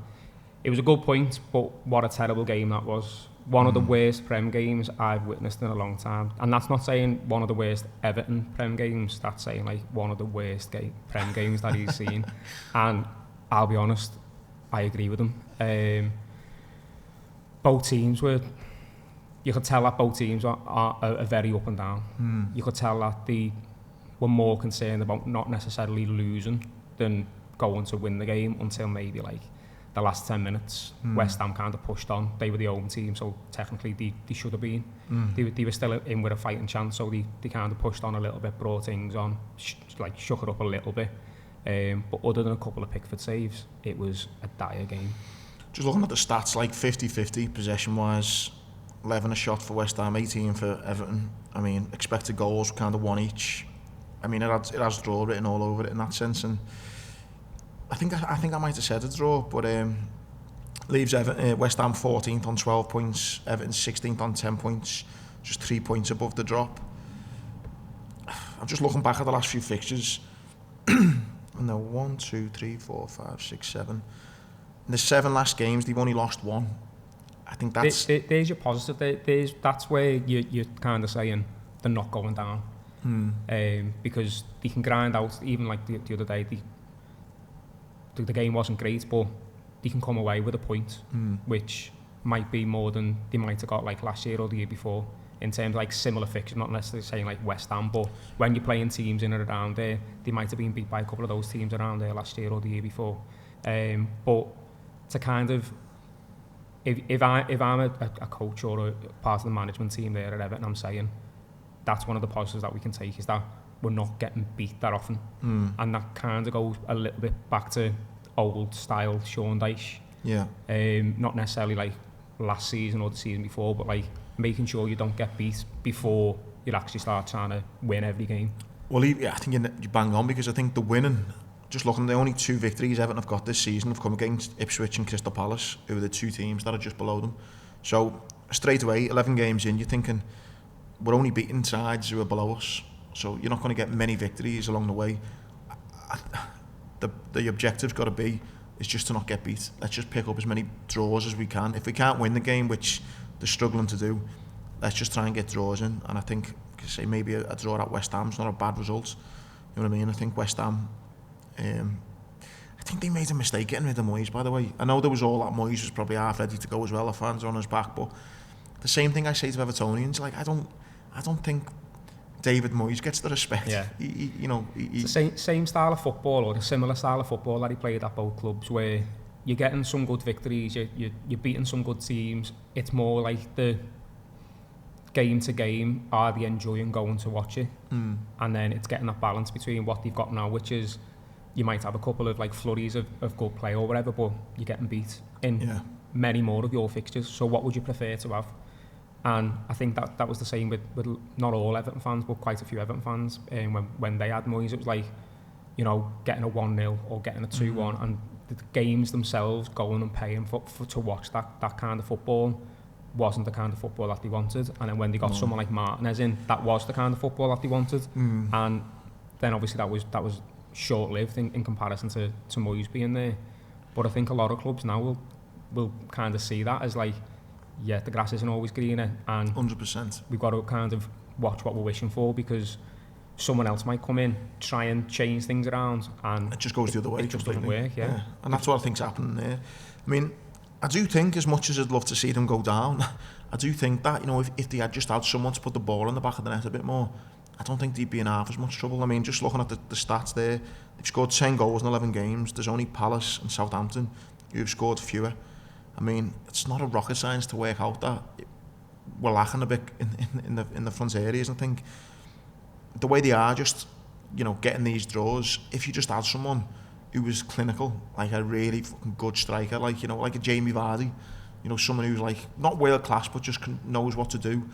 It was a good point, but what a terrible game that was. One of the worst Prem games I've witnessed in a long time. And that's not saying one of the worst Everton Prem games. That's saying, like, one of the worst Prem games that he's seen. And I'll be honest, I agree with him. Both teams were... You could tell that both teams are very up and down. You could tell that they were more concerned about not necessarily losing than going to win the game until maybe, like, the last 10 minutes. West Ham kind of pushed on. They were the home team, so technically they should have been. They were still in with a fighting chance, so they kind of pushed on a little bit, brought things on, shook it up a little bit. But other than a couple of Pickford saves, it was a dire game. Just looking at the stats, like 50-50 possession-wise, 11 a shot for West Ham, 18 for Everton. I mean, expected goals kind of 1 each. I mean, it has draw written all over it in that sense, and I think I might have said a draw, but leaves West Ham 14th on 12 points, Everton 16th on 10 points, just 3 points above the drop. I'm just looking back at the last few fixtures. No, 1, 2, 3, 4, 5, 6, 7. In the 7 last games, they've only lost 1. I think that's... There's your positive. That's where you're kind of saying they're not going down. Because they can grind out, even like the other day, the game wasn't great, but they can come away with a point, which might be more than they might have got like last year or the year before, in terms of like similar fixtures, not necessarily saying like West Ham, but when you're playing teams in and around there, they might have been beat by a couple of those teams around there last year or the year before. But to kind of, if I'm a coach or a part of the management team there at Everton, I'm saying that's one of the positives that we can take, is that we're not getting beat that often. And that kind of goes a little bit back to old style Sean Dyche. Yeah. Not necessarily like last season or the season before, but like making sure you don't get beat before you actually start trying to win every game. Well, I think you bang on, because I think the winning, just looking, the only 2 victories Everton have got this season have come against Ipswich and Crystal Palace, who are the 2 teams that are just below them. So straight away, 11 games in, you're thinking we're only beating sides who are below us, so you're not going to get many victories along the way. The objective's got to be is just to not get beat. Let's just pick up as many draws as we can. If we can't win the game, which they're struggling to do, let's just try and get draws in. And I think, say maybe a draw at West Ham's not a bad result. You know what I mean? I think West Ham, I think they made a mistake getting rid of Moyes, by the way. I know there was all that Moyes was probably half ready to go as well, the fans are on his back, but the same thing I say to Evertonians, like I don't think David Moyes gets the respect. Yeah. It's the same style of football, or a similar style of football that he played at both clubs, where you're getting some good victories, you're beating some good teams. It's more like the game to game, are they enjoying going to watch it? And then it's getting that balance between what they've got now, which is you might have a couple of like flurries of good play or whatever, but you're getting beat in many more of your fixtures. So what would you prefer to have? And I think that was the same with not all Everton fans, but quite a few Everton fans. When they had Moyes, it was like, getting a 1-0 or getting a 2-1, and the games themselves, going and paying for to watch that kind of football wasn't the kind of football that they wanted. And then when they got someone like Martinez in, that was the kind of football that they wanted. And then obviously that was short-lived in comparison to Moyes being there. But I think a lot of clubs now will kind of see that as like, yeah, the grass isn't always greener, and 100%. we've got to kind of watch what we're wishing for, because someone else might come in, try and change things around, and it just goes the other way. It just doesn't work, yeah. And that's what I think's happening there. I mean, I do think, as much as I'd love to see them go down, I do think that, if they had just had someone to put the ball in the back of the net a bit more, I don't think they'd be in half as much trouble. I mean, just looking at the stats there, they've scored 10 goals in 11 games. There's only Palace and Southampton who've scored fewer. I mean, it's not a rocket science to work out that we're lacking a bit in the front areas. I think the way they are just, getting these draws, if you just had someone who was clinical, like a really fucking good striker, like a Jamie Vardy, someone who's like not world class but just knows what to do,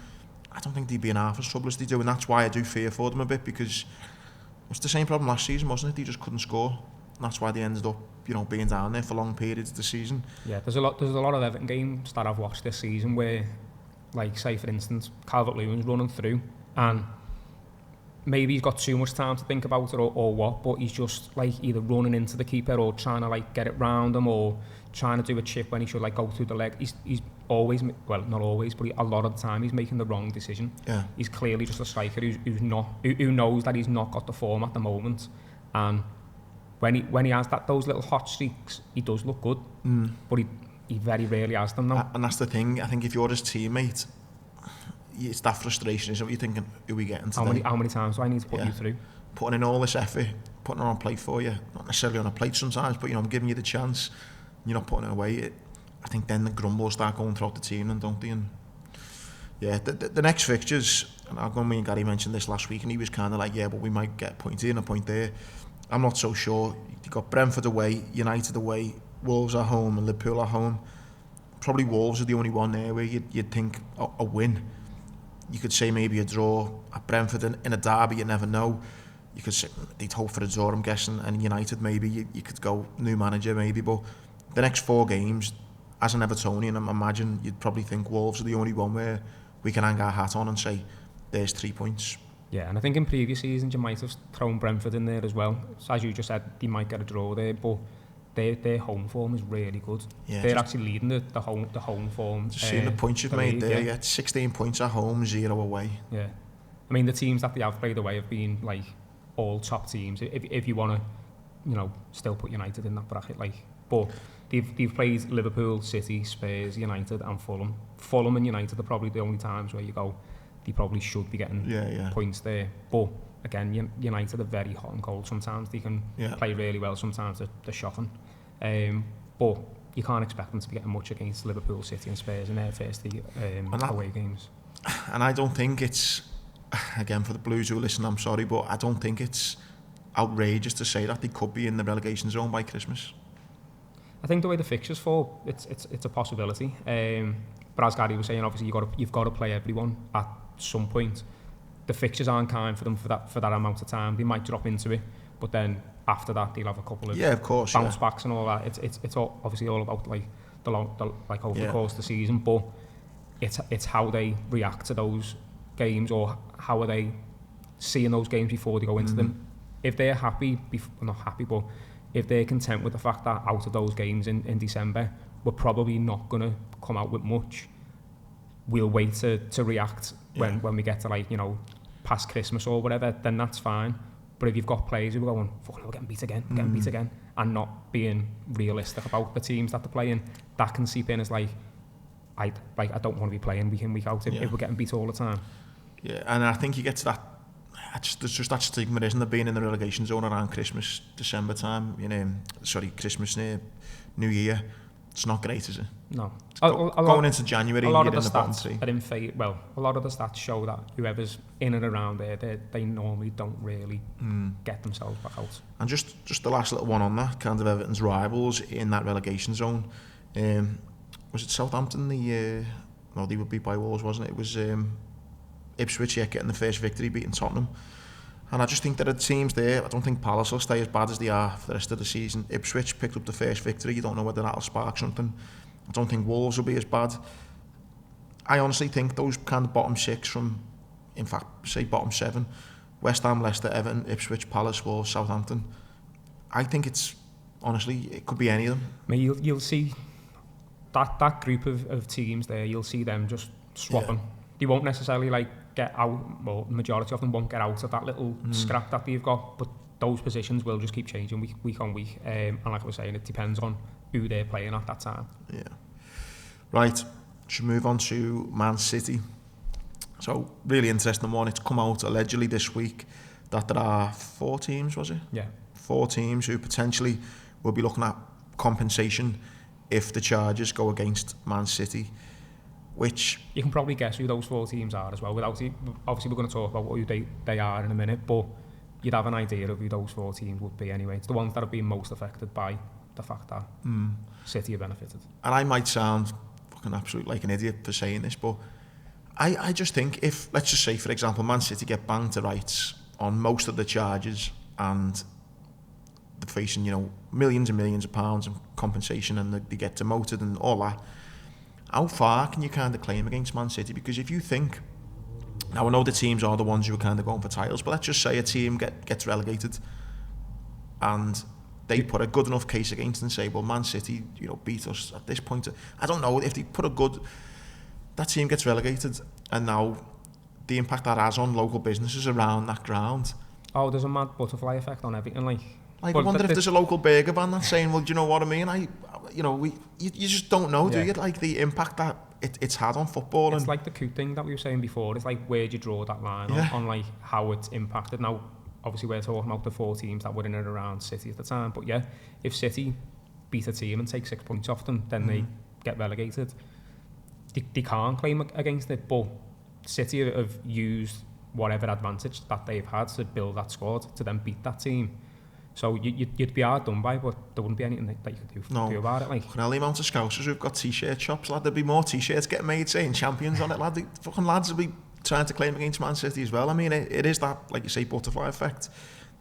I don't think they'd be in half as trouble as they do. And that's why I do fear for them a bit, because it's the same problem last season, wasn't it? They just couldn't score. And that's why they ended up, being down there for long periods of the season. Yeah, there's a lot of Everton games that I've watched this season where, like, say for instance, Calvert-Lewin's running through, and maybe he's got too much time to think about it or what, but he's just like either running into the keeper or trying to like get it round him, or trying to do a chip when he should like go through the leg. He's always, well, not always, but a lot of the time he's making the wrong decision. Yeah. He's clearly just a striker who knows that he's not got the form at the moment, and when he has those little hot streaks, he does look good, but he very rarely has them now. And that's the thing. I think if you're his teammate, it's that frustration, isn't it? You're thinking, who are we getting today? How many times do I need to put you through? Putting in all this effort, putting it on a plate for you, not necessarily on a plate sometimes, but I'm giving you the chance, you're not putting it away. I think then the grumbles start going throughout the team, and don't they? And yeah, the next fixtures, and me and Gary mentioned this last week, and he was kind of like, yeah, but we might get a point here and a point there. I'm not so sure. You've got Brentford away, United away, Wolves at home and Liverpool at home. probably Wolves are the only one there where you'd think a win. You could say maybe a draw at Brentford in a derby, you never know. You could say they'd hope for a draw, I'm guessing, and United maybe, you could go new manager maybe, but the next 4 games, as an Evertonian, I imagine you'd probably think Wolves are the only one where we can hang our hat on and say, there's 3 points. Yeah, and I think in previous seasons you might have thrown Brentford in there as well. So as you just said, they might get a draw there, but their home form is really good. Yeah, they're actually leading the home form. Just seeing the points you've made there, yeah, 16 points at home, 0 away. Yeah, I mean the teams that they have played away have been like all top teams. If you want to, you know, still put United in that bracket, like, but they've played Liverpool, City, Spurs, United, and Fulham. Fulham and United are probably the only times where you go, they probably should be getting points there. But again, United are very hot and cold. Sometimes they can play really well, sometimes they're shocking. But you can't expect them to be getting much against Liverpool, City and Spurs in their first away games. And I don't think it's, again, for the Blues who listen, I'm sorry, but I don't think it's outrageous to say that they could be in the relegation zone by Christmas. I think the way the fixtures fall, it's a possibility. But as Gary was saying, obviously you've got to play everyone at some point. The fixtures aren't kind for them for that amount of time. They might drop into it, but then after that they'll have a couple of bounce backs and all that. It's all, obviously all about like the over the course of the season, but it's how they react to those games, or how are they seeing those games before they go into them. If they're happy, not happy, but if they're content with the fact that out of those games in December, we're probably not going to come out with much, we'll wait to react when we get to, like, you know, past Christmas or whatever, then that's fine. But if you've got players who are going, fuck, we're getting beat again, and not being realistic about the teams that they're playing, that can seep in as like I don't want to be playing week in, week out if we're getting beat all the time. Yeah, and I think you get to that, there's just that stigma, isn't there, being in the relegation zone around Christmas, December time, Christmas, New Year. It's not great, is it? No. Going into January, a lot of the stats are in favour. Well, a lot of the stats show that whoever's in and around there, they normally don't really get themselves back out. And just the last little one on that, kind of Everton's rivals in that relegation zone. Was it Southampton? They were beat by Wolves, wasn't it? It was Ipswich getting the first victory, beating Tottenham. And I just think that the teams there, I don't think Palace will stay as bad as they are for the rest of the season. Ipswich picked up the first victory. You don't know whether that'll spark something. I don't think Wolves will be as bad. I honestly think those kind of bottom 6 from, in fact, say bottom 7, West Ham, Leicester, Everton, Ipswich, Palace, Wolves, Southampton, I think it could be any of them. I mean, you'll see that group of teams there, you'll see them just swapping. Yeah. They won't necessarily get out, well, the majority of them won't get out of that little scrap that they've got, but those positions will just keep changing week on week. And like I was saying, it depends on who they're playing at that time. Yeah. Right, should move on to Man City. So, really interesting one. It's come out allegedly this week that there are 4 teams, was it? Yeah. 4 teams who potentially will be looking at compensation if the charges go against Man City. Which you can probably guess who those 4 teams are as well. Obviously, we're going to talk about who they are in a minute, but you'd have an idea of who those 4 teams would be anyway. It's the ones that have been most affected by the fact that City have benefited. And I might sound fucking absolutely like an idiot for saying this, but I just think if, let's just say, for example, Man City get banged to rights on most of the charges and they're facing, millions and millions of pounds in compensation and they get demoted and all that, how far can you kind of claim against Man City? Because if you think, now I know the teams are the ones who are kind of going for titles, but let's just say a team gets relegated and they put a good enough case against and say, well, Man City, beat us at this point. I don't know if they put that team gets relegated and now the impact that has on local businesses around that ground. Oh, there's a mad butterfly effect on everything. I wonder if there's a local burger van that's saying, well, do you know what I mean? You just don't know, do you? Like the impact that it's had on football. It's like the Coote thing that we were saying before. It's like, where do you draw that line on like how it's impacted? Now, obviously, we're talking about the 4 teams that were in and around City at the time. But yeah, if City beat a team and take 6 points off them, then they get relegated. They can't claim against it, but City have used whatever advantage that they've had to build that squad to then beat that team. So you'd be hard done by, but there wouldn't be anything that you could do about it. Like, fucking hell, the amount of Scousers who've got t-shirt shops, lad. There'd be more t-shirts getting made saying champions on it, lad. The fucking lads would be trying to claim against Man City as well. I mean, it is that, like you say, butterfly effect.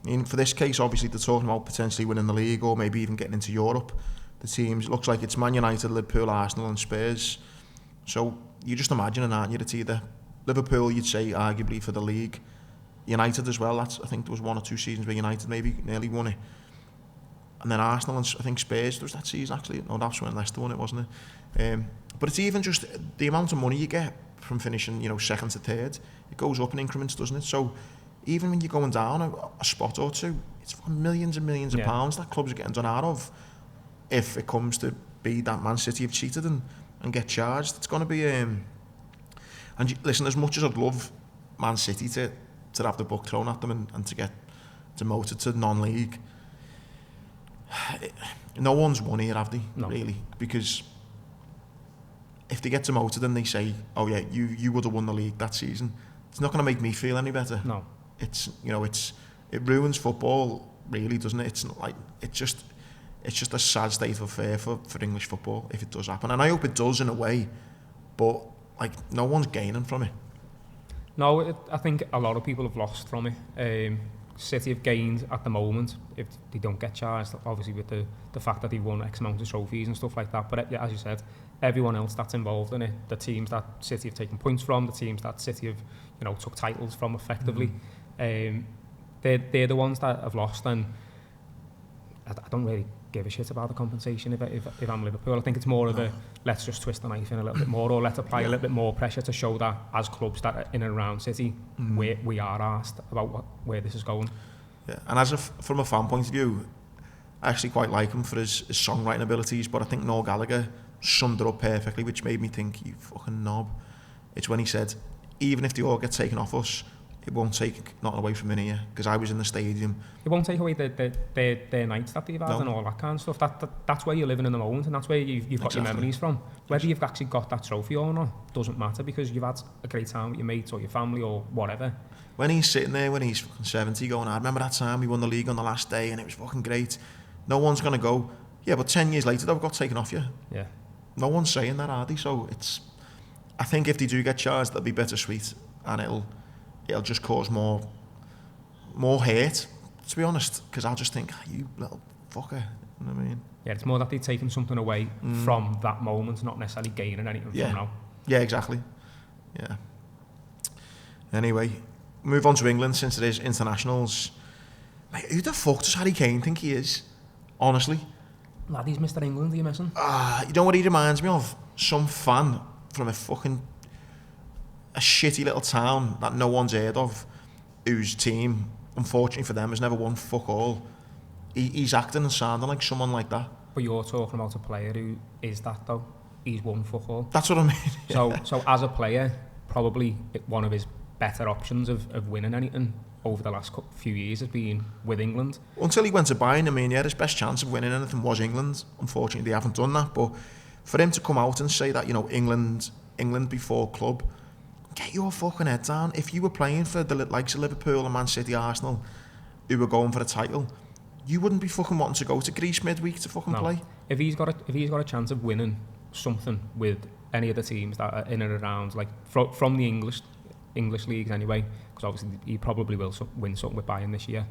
I mean, for this case, obviously, they're talking about potentially winning the league or maybe even getting into Europe. The teams, looks like it's Man United, Liverpool, Arsenal and Spurs. So you're just imagining, aren't you, it's either Liverpool, you'd say, arguably for the league. United as well, I think there was 1 or 2 seasons where United maybe nearly won it. And then Arsenal and I think Spurs, there was that season actually. No, that's when Leicester won it, wasn't it? But it's even just the amount of money you get from finishing, second to third. It goes up in increments, doesn't it? So even when you're going down a spot or two, it's millions and millions of pounds that clubs are getting done out of. If it comes to be that Man City have cheated and get charged, it's going to be... And listen, as much as I'd love Man City to have the book thrown at them and to get demoted to non-league, no one's won here, have they? No. Really? Because if they get demoted and they say, oh yeah, you would have won the league that season, it's not going to make me feel any better. No. It's, it ruins football, really, doesn't it? It's just a sad state of affair for English football if it does happen. And I hope it does in a way, but no one's gaining from it. No, I think a lot of people have lost from it. City have gained at the moment if they don't get charged, obviously with the fact that they've won X amount of trophies and stuff like that. But as you said, everyone else that's involved in it, the teams that City have taken points from, the teams that City have took titles from effectively, they're the ones that have lost. And I don't really give a shit about the compensation if I'm Liverpool. I think it's more of a let's just twist the knife in a little bit more, or let's apply a little bit more pressure to show that as clubs that are in and around City, we are asked about where this is going. Yeah, and from a fan point of view, I actually quite like him for his songwriting abilities, but I think Noel Gallagher summed it up perfectly, which made me think, you fucking knob. It's when he said, even if they all get taken off us, it won't take nothing away from in here, because I was in the stadium. It won't take away their nights that they've had and all that kind of stuff. That's where you're living in the moment, and that's where you've got your memories from. Whether you've actually got that trophy or not doesn't matter, because you've had a great time with your mates or your family or whatever. When he's sitting there, when he's fucking 70, going, I remember that time we won the league on the last day and it was fucking great. No one's going to go, yeah, but 10 years later they've got taken off you. Yeah. No one's saying that, are they? So I think if they do get charged, that'll be bittersweet, and it'll just cause more hate, to be honest, because I'll just think, you little fucker, you know what I mean? Yeah, it's more that they've taken something away from that moment, not necessarily gaining anything from now. Yeah, exactly. Yeah. Anyway, move on to England, since it is internationals. Mate, who the fuck does Harry Kane think he is? Honestly. Lad, he's Mr. England, are you missing? You know what he reminds me of? Some fan from a shitty little town that no one's heard of, whose team, unfortunately for them, has never won fuck all. He's acting and sounding like someone like that. But you're talking about a player who is that, though. He's won fuck all. That's what I mean. Yeah. So as a player, probably one of his better options of winning anything over the last few years has been with England. Until he went to Bayern, I mean, his best chance of winning anything was England. Unfortunately, they haven't done that. But for him to come out and say that, England before club, get your fucking head down. If you were playing for the likes of Liverpool and Man City, Arsenal, who were going for a title, you wouldn't be fucking wanting to go to Greece midweek to fucking play. If he's got a chance of winning something with any of the teams that are in and around, like from the English leagues anyway, because obviously he probably will win something with Bayern this year.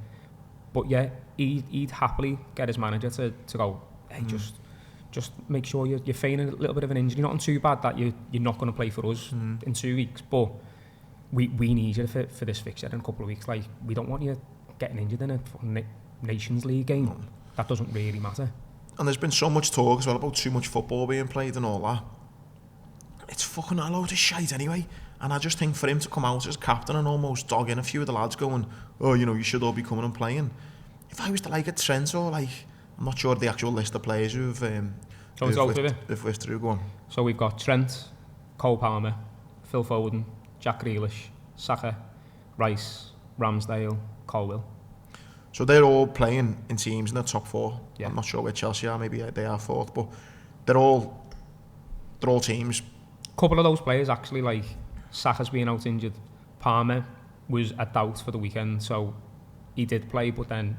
But yeah, he'd happily get his manager to go, hey, just make sure you're feigning a little bit of an injury. Not too bad that you're not going to play for us in 2 weeks, but we need you for this fixture in a couple of weeks. Like, we don't want you getting injured in a fucking Nations League game. That doesn't really matter. And there's been so much talk as well about too much football being played and all that. It's fucking a load of shite anyway. And I just think for him to come out as captain and almost dog in a few of the lads going, oh, you should all be coming and playing. If I was to like a Trent or I'm not sure the actual list of players who've withdrew, go on. So we've got Trent, Cole Palmer, Phil Foden, Jack Grealish, Saka, Rice, Ramsdale, Colwill. So they're all playing in teams in the top four. Yeah. I'm not sure where Chelsea are, maybe they are fourth, but they're all teams. A couple of those players actually, like Saka's being out injured. Palmer was a doubt for the weekend, so he did play, but then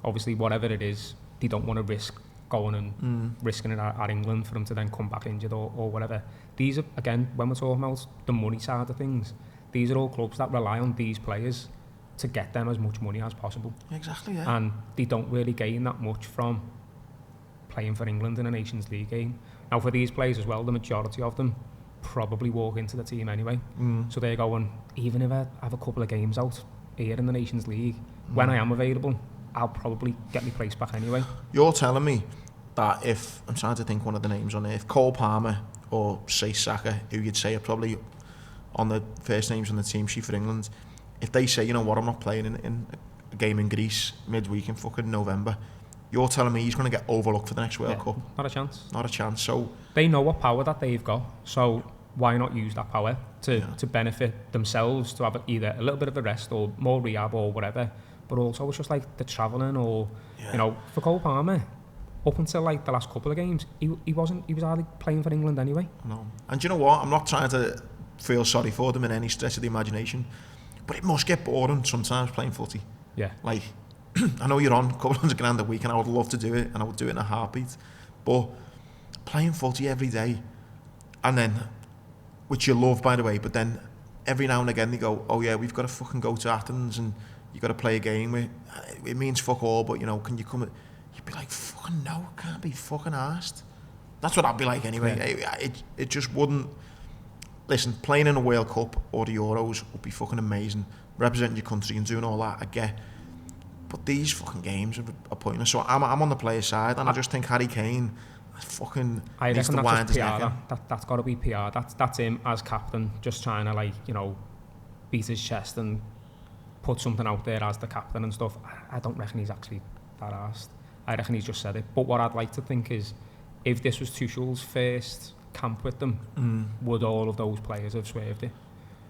obviously whatever it is, they don't want to risk going and risking it at England for them to then come back injured or whatever. These are, again, when we're talking about the money side of things, these are all clubs that rely on these players to get them as much money as possible. Exactly, yeah. And they don't really gain that much from playing for England in a Nations League game. Now for these players as well, the majority of them probably walk into the team anyway. So they're going, even if I have a couple of games out here in the Nations League, when I am available, I'll probably get my place back anyway. You're telling me that if, I'm trying to think one of the names on there, if Cole Palmer or say Saka, who you'd say are probably on the first names on the team sheet for England, if they say, you know what, I'm not playing in a game in Greece midweek in fucking November, you're telling me he's going to get overlooked for the next World Cup? Not a chance. Not a chance. So they know what power that they've got, so why not use that power to benefit themselves, to have either a little bit of a rest or more rehab or whatever, but also it's just like the travelling or, you know, for Cole Palmer, up until like the last couple of games, he was hardly playing for England anyway. No. And do you know what? I'm not trying to feel sorry for them in any stretch of the imagination, but it must get boring sometimes playing footy. Yeah. Like, I know you're on a couple $100,000 a week and I would love to do it and I would do it in a heartbeat, but playing footy every day, and then, which you love by the way, but then every now and again they go, oh yeah, we've got to fucking go to Athens and you've got to play a game where it means fuck all, but you know, can you come? You'd be like, fucking no, I can't be fucking arsed. That's what I'd be like anyway. Yeah. It just wouldn't. Listen, playing in a World Cup or the Euros would be fucking amazing. Representing your country and doing all that, I get. But these fucking games are pointless. So I'm on the player side, and I just think Harry Kane fucking needs to wind his neck in. That's got to be PR. That's him as captain, just trying to, like, you know, beat his chest and put something out there as the captain and stuff. I don't reckon he's actually that arsed. I reckon he's just said it. But what I'd like to think is, if this was Tuchel's first camp with them, would all of those players have swerved it?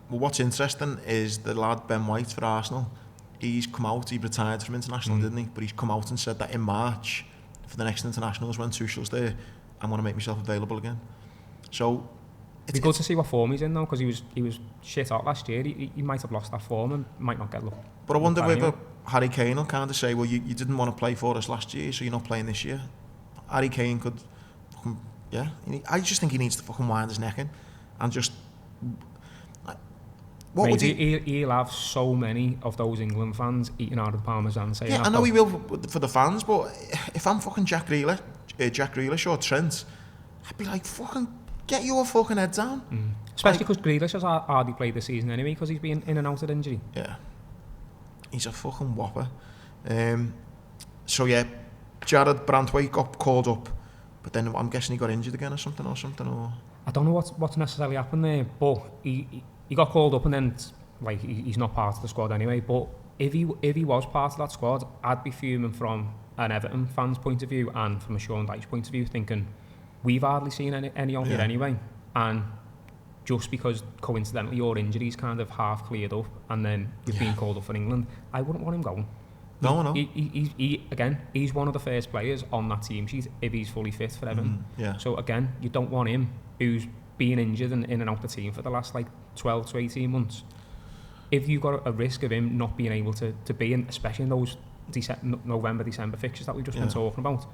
Well, what's interesting is the lad Ben White for Arsenal. He's come out, he retired from international, didn't he? But he's come out and said that in March, for the next internationals, when Tuchel's there, I'm going to make myself available again. So it'd be good to see what form he's in though, because he was shit out last year. He might have lost that form and might not get looked. But I wonder whether Harry Kane will kind of say, well, you didn't want to play for us last year, so you're not playing this year. Harry Kane could, yeah. I just think he needs to fucking wind his neck in and just. What would he'll have so many of those England fans eating out of the Parmesan saying, yeah, I know he will for the fans, but if I'm fucking Jack Grealish or Trent, I'd be like, fucking get your fucking head down. Especially because Grealish has hardly played this season anyway, because he's been in and out of injury. Yeah, he's a fucking whopper. So yeah, Jared Brantwaite got called up, but then I'm guessing he got injured again or something. Or I don't know what's necessarily happened there, but he got called up and then, like, he's not part of the squad anyway. But if he was part of that squad, I'd be fuming from an Everton fan's point of view and from a Sean Dyche point of view, thinking we've hardly seen any of it anyway. And just because coincidentally your injury's kind of half cleared up and then you've been called up for England, I wouldn't want him going. No. He's one of the first players on that team sheet if he's fully fit for Everton. So again, you don't want him, who's been injured and in and out the team for the last like 12 to 18 months. If you've got a risk of him not being able to be in, especially in those November, December fixtures that we've just been talking about,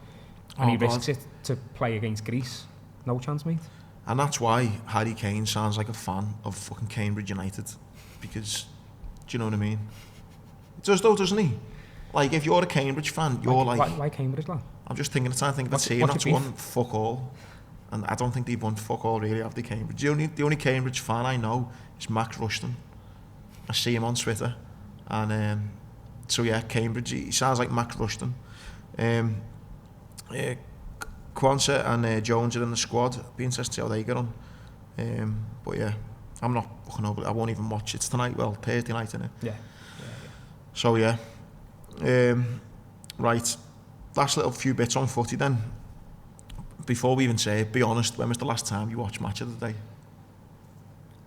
and he risks it to play against Greece, no chance, mate. And that's why Harry Kane sounds like a fan of fucking Cambridge United, because, do you know what I mean? It does though, doesn't he? Like, if you're a Cambridge fan, you're why Cambridge, lad? I'm just trying to think of a team that's won fuck all. And I don't think they've won fuck all really, have they, Cambridge? The only Cambridge fan I know is Max Rushton. I see him on Twitter. And so yeah, Cambridge, he sounds like Max Rushton. Kwanzaa and Jones are in the squad. Be interested to see how they get on. But yeah, I'm not fucking over it. I won't even watch it. It's tonight, well, Thursday night, isn't it? Yeah. So yeah. Right, last little few bits on footy then. Before we even say it, be honest, when was the last time you watched Match of the Day?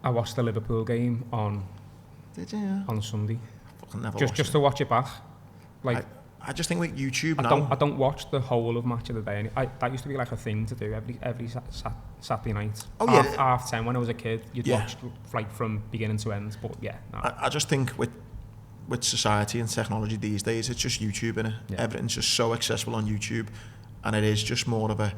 I watched the Liverpool game on. Did you? Yeah. On Sunday. I fucking never just to watch it back. Like, I just think with YouTube I don't watch the whole of Match of the Day. That used to be like a thing to do every Saturday night. Oh yeah. Half 10 when I was a kid, you'd watch like from beginning to end. But yeah, no. I just think with with society and technology these days, it's just YouTube, innit? Yeah. Everything's just so accessible on YouTube, and it is just more of a,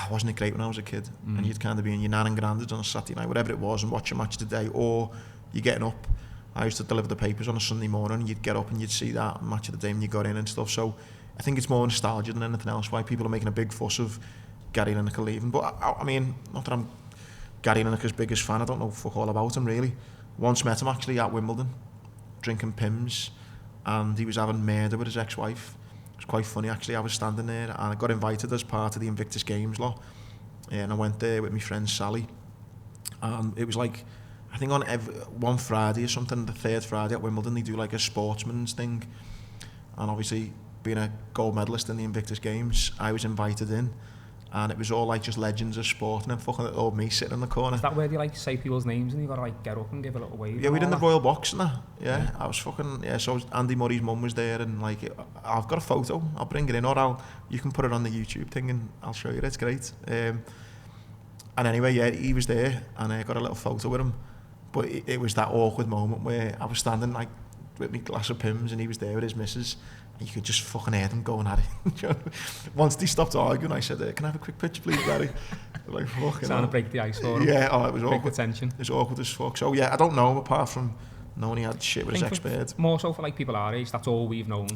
wasn't it great when I was a kid? And you'd kind of be in your nan and grandad's on a Saturday night, whatever it was, and watch a match of the day, or you're getting up. I used to deliver the papers on a Sunday morning, and you'd get up and you'd see that match of the day and you got in and stuff. So I think it's more nostalgia than anything else, why people are making a big fuss of Gary Lineker leaving. But I mean, not that I'm Gary Lineker's biggest fan, I don't know fuck all about him really. Once met him actually at Wimbledon, drinking Pimm's, and he was having murder with his ex-wife. It was quite funny actually. I was standing there and I got invited as part of the Invictus Games lot, and I went there with my friend Sally, and it was like, I think on one Friday or something, the third Friday at Wimbledon, they do like a sportsman's thing, and obviously being a gold medalist in the Invictus Games, I was invited in, and it was all like just legends of sport, and then fucking old me sitting in the corner. Is that where they like say people's names and you gotta like get up and give a little wave? Yeah, we did the that? Royal Box and that. Yeah, I was fucking, yeah, so Andy Murray's mum was there, and like, I've got a photo, I'll bring it in, or you can put it on the YouTube thing and I'll show you it, it's great. And anyway, yeah, he was there, and I got a little photo with him, but it was that awkward moment where I was standing like with my glass of Pimm's and he was there with his missus, and you could just fucking hear them going at it. Once they stopped arguing, I said, can I have a quick picture please, Gary? Like, fucking trying to break the ice for him. Yeah, it was break awkward. The tension. It was awkward as fuck. So yeah, I don't know, apart from knowing he had shit with his ex-bird. More so for like people our age, that's all we've known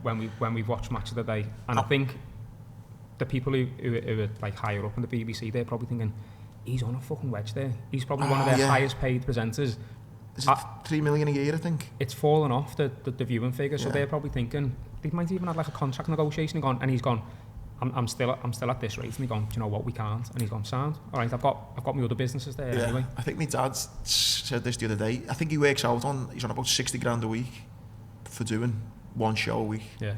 when we've watched Match of the Day. And I think the people who are like higher up in the BBC, they're probably thinking, he's on a fucking wedge there. He's probably one of their highest paid presenters. Is it 3 million a year, I think? It's fallen off the viewing figure, so they're probably thinking, they might even have like a contract negotiation and he's gone, I'm still at this rate, and he's gone, do you know what, we can't. And he's gone, sound, all right, I've got my other businesses there anyway. I think my dad said this the other day. I think he works out he's on about 60 grand a week for doing one show a week. Yeah.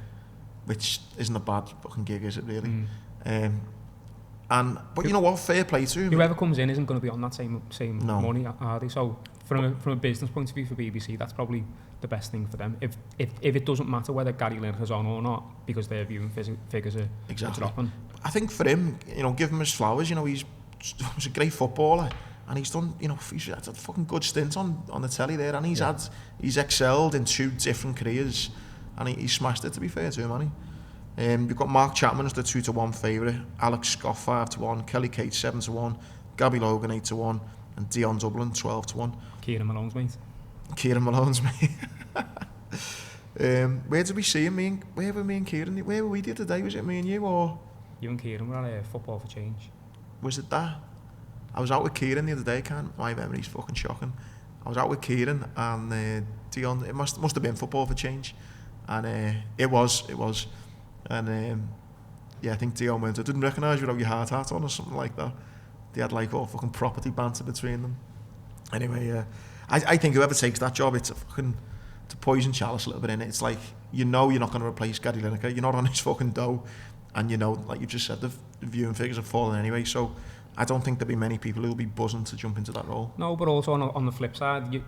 Which isn't a bad fucking gig, is it really? But you know what, fair play to him. Whoever comes in isn't going to be on that same money, are they? So from a business point of view for BBC, that's probably the best thing for them. If it doesn't matter whether Gary Lineker's on or not, because their viewing figures are dropping. I think for him, give him his flowers. He's a great footballer, and he's done. He's had a fucking good stint on the telly there, and he's excelled in 2 different careers, and he smashed it. To be fair to him, hasn't he? You've got Mark Chapman as the 2-1 favourite, Alex Scott 5-1, Kelly Kate 7-1, Gabby Logan 8-1, and Dion Dublin 12-1. Kieran Malone's mate. Where did we see him? Where were me and Kieran? Where were we the other day? Was it me and you, or? You and Kieran were at Football for Change. Was it that? I was out with Kieran the other day, my memory's fucking shocking. I was out with Kieran and Dion, it must have been Football for Change. And it was. And I think Dion went, I didn't recognise you without your hard hat on or something like that. They had like all fucking property banter between them. Anyway, I think whoever takes that job, it's to poison Chalice a little bit in it. It's like, you're not going to replace Gary Lineker. You're not on his fucking dough. And like you just said, the viewing figures have fallen anyway. So I don't think there'll be many people who'll be buzzing to jump into that role. No, but also on the flip side,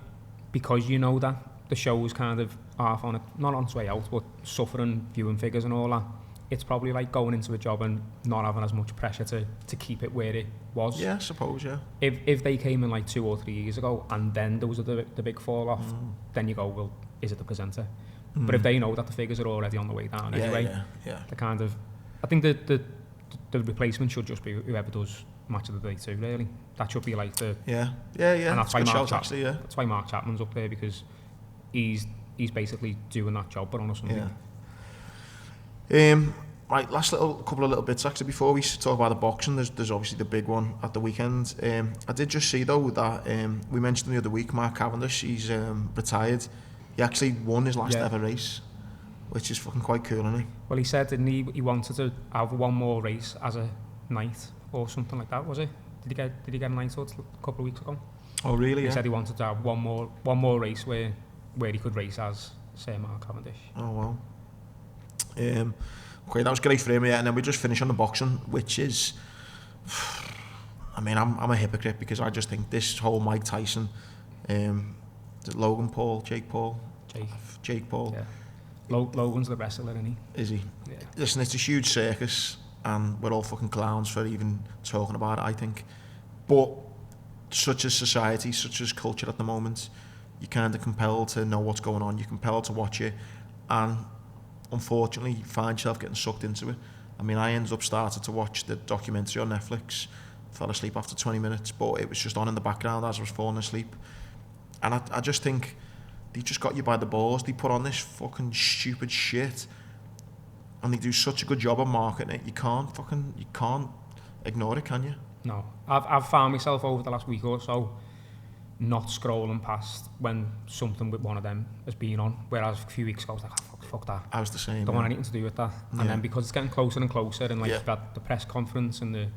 because that the show is kind of half on it, not on its way out, but suffering viewing figures and all that. It's probably like going into a job and not having as much pressure to keep it where it was. Yeah, I suppose, yeah. If they came in like 2 or 3 years ago and then there was the big fall off, then you go, well, is it the presenter? But if they know that the figures are already on the way down anyway, the kind of, I think the replacement should just be whoever does Match of the Day too, really. That should be like the... Yeah. And that's why Mark Chapman's up there, because he's basically doing that job, but on a Sunday. Yeah. Right, last couple of little bits actually before we talk about the boxing. There's obviously the big one at the weekend. I did just see though that we mentioned the other week, Mark Cavendish, he's retired. He actually won his last ever race, which is fucking quite cool, isn't it? Well, he said, didn't he wanted to have one more race as a knight or something like that, was it? Did he get a knighthood a couple of weeks ago? Oh really? He said he wanted to have one more race where he could race as Sir Mark Cavendish. Oh well. Okay, that was great for him, yeah. And then we just finish on the boxing, which is, I mean, I'm a hypocrite because I just think this whole Mike Tyson, Logan Paul, Jake Paul. Yeah. Logan's the wrestler, isn't he? Is he? Yeah. Listen, it's a huge circus, and we're all fucking clowns for even talking about it, I think. But such as society, such as culture at the moment, you're kind of compelled to know what's going on. You're compelled to watch it, and unfortunately, you find yourself getting sucked into it. I mean, I ended up starting to watch the documentary on Netflix. Fell asleep after 20 minutes, but it was just on in the background as I was falling asleep. And I just think they just got you by the balls. They put on this fucking stupid shit, and they do such a good job of marketing it. You can't ignore it, can you? No, I've found myself over the last week or so not scrolling past when something with one of them has been on. Whereas a few weeks ago I was like, oh, fuck that. I was the same. Don't want anything to do with that. And then because it's getting closer and closer, and like that, the press conference and the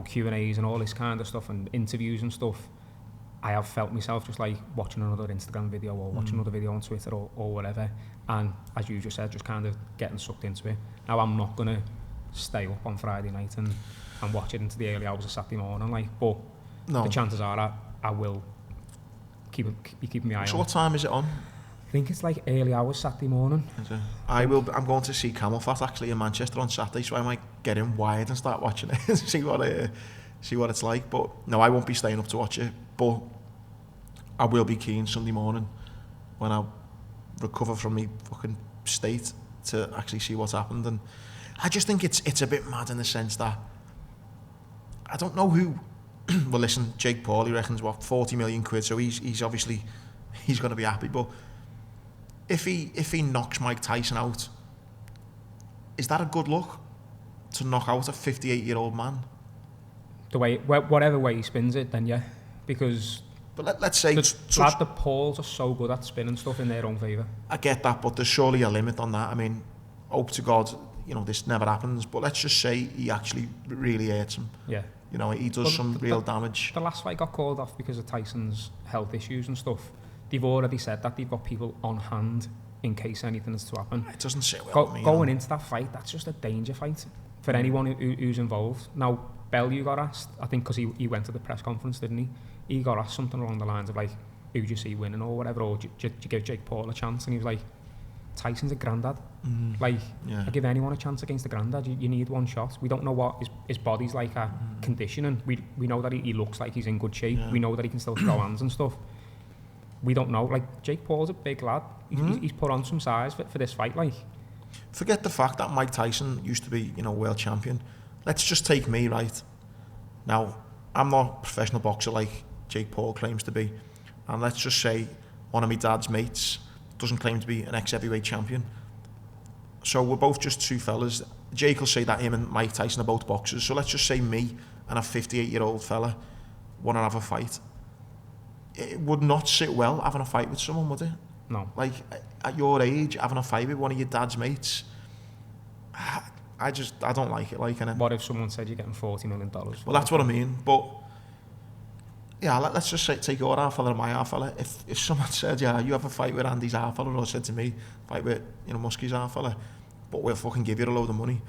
Q&As and all this kind of stuff and interviews and stuff, I have felt myself just like watching another Instagram video or watching another video on Twitter or whatever, and as you just said, just kind of getting sucked into it. Now I'm not going to stay up on Friday night and watch it into the early hours of Saturday morning, but the chances are I will be keeping my eye on. So what time is it on? I think it's like early hours Saturday morning. I'm going to see Camel Fat actually in Manchester on Saturday, so I might get in wired and start watching it and see what it's like. But no, I won't be staying up to watch it, but I will be keen Sunday morning when I recover from my fucking state to actually see what's happened. And I just think it's a bit mad in the sense that I don't know who. Well, listen, Jake Paul, he reckons 40 million quid, so he's obviously he's going to be happy. But if he knocks Mike Tyson out, is that a good look to knock out a 58-year-old man? Whatever way he spins it, then yeah, because. But let's say the Pauls are so good at spinning stuff in their own favour. I get that, but there's surely a limit on that. I mean, hope to God, this never happens. But let's just say he actually really hurts him. Yeah. He does some real damage. The last fight got called off because of Tyson's health issues and stuff. They've already said that they've got people on hand in case anything is to happen. It doesn't sit well with me. Going into that fight, that's just a danger fight for anyone who's involved. Now, Bellew got asked, I think because he went to the press conference, didn't he? He got asked something along the lines of like, who do you see winning or whatever, or do you give Jake Paul a chance? And he was like, Tyson's a granddad. I give anyone a chance against the granddad. You need one shot. We don't know what his body's like at conditioning. We know that he looks like he's in good shape. We know that he can still throw hands and stuff. We don't know. Like, Jake Paul's a big lad. He's put on some size for this fight. Like, forget the fact that Mike Tyson used to be, world champion. Let's just take me, right? Now, I'm not a professional boxer like Jake Paul claims to be. And let's just say one of my dad's mates doesn't claim to be an ex-heavyweight champion. So we're both just two fellas. Jake will say that him and Mike Tyson are both boxers. So let's just say me and a 58-year-old fella want to have a fight. It would not sit well having a fight with someone, would it? No. Like, at your age, having a fight with one of your dad's mates, I don't like it. What if someone said you're getting $40 million? Well, that's what I mean. But yeah, let's just say, take your half fella and my half fella. If someone said, yeah, you have a fight with Andy's half fella, or said to me, fight with Muskie's half fella, but we'll fucking give you a load of money,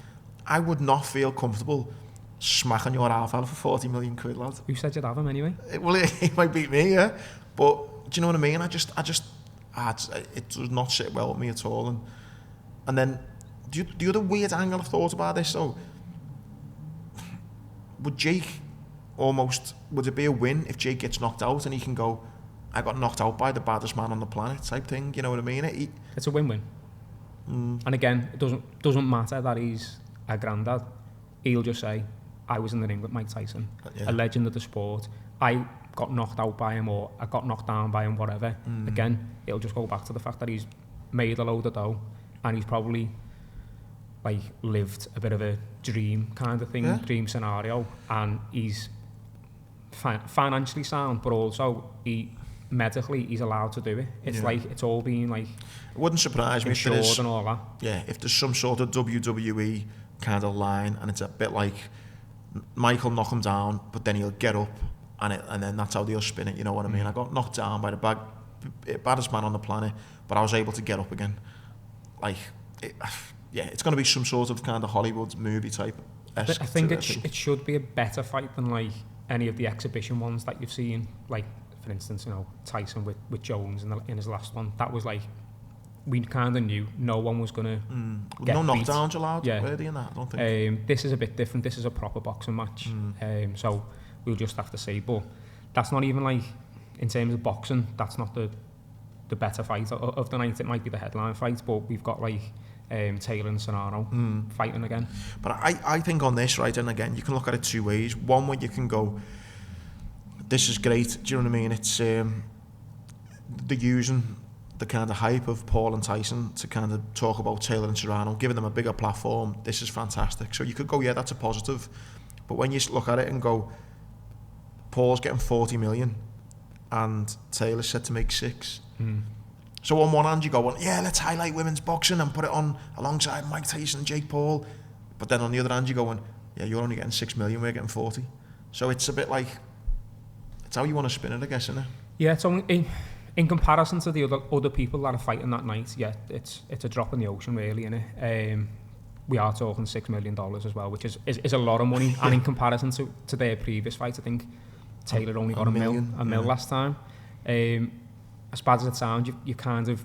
I would not feel comfortable smacking your half fella for 40 million quid, lad. Who said you'd have him anyway? He might beat me, yeah. But do you know what I mean? It does not sit well with me at all. And then the other weird angle I've thought about this, though, would it be a win if Jake gets knocked out and he can go, I got knocked out by the baddest man on the planet type thing, you know what I mean? It's a win-win. And again, it doesn't matter that he's a granddad. He'll just say, I was in the ring with Mike Tyson, a legend of the sport. I got knocked out by him, or I got knocked down by him, whatever. Again, it'll just go back to the fact that he's made a load of dough and he's probably lived a bit of a dream kind of thing, dream scenario, and he's financially sound, but also medically he's allowed to do it. It's it's all been it wouldn't surprise me if there is, and all that. Yeah, if there's some sort of WWE kind of line, and it's a bit like Michael knock him down, but then he'll get up, and then that's how they'll spin it. You know what I mean? I got knocked down by the baddest man on the planet, but I was able to get up again. It's going to be some sort of kind of Hollywood movie type. I think it should be a better fight than any of the exhibition ones that you've seen. For instance, Tyson with Jones in his last one. That was we kind of knew no one was going to get no beat. Knockdowns allowed, were they in that? I don't think. This is a bit different. This is a proper boxing match. So we'll just have to see. But that's not even in terms of boxing, that's not the the better fight of the night. It might be the headline fight, but we've got like Taylor and Serrano fighting again. But I think on this, right, and again, you can look at it two ways. One way you can go, this is great, do you know what I mean? It's they're using the kind of hype of Paul and Tyson to kind of talk about Taylor and Serrano, giving them a bigger platform. This is fantastic. So you could go, yeah, that's a positive. But when you look at it and go, Paul's getting 40 million and Taylor's set to make 6. So on one hand you go, well, yeah, let's highlight women's boxing and put it on alongside Mike Tyson and Jake Paul. But then on the other hand you're going, yeah, you're only getting 6 million, we're getting 40. So it's a bit like, it's how you want to spin it, I guess, isn't it? Yeah, it's only in comparison to the other people that are fighting that night, yeah, it's a drop in the ocean, really, isn't it? We are talking $6 million as well, which is a lot of money. Yeah. And in comparison to their previous fight, I think Taylor only got a mil last time. As bad as it sounds, you kind of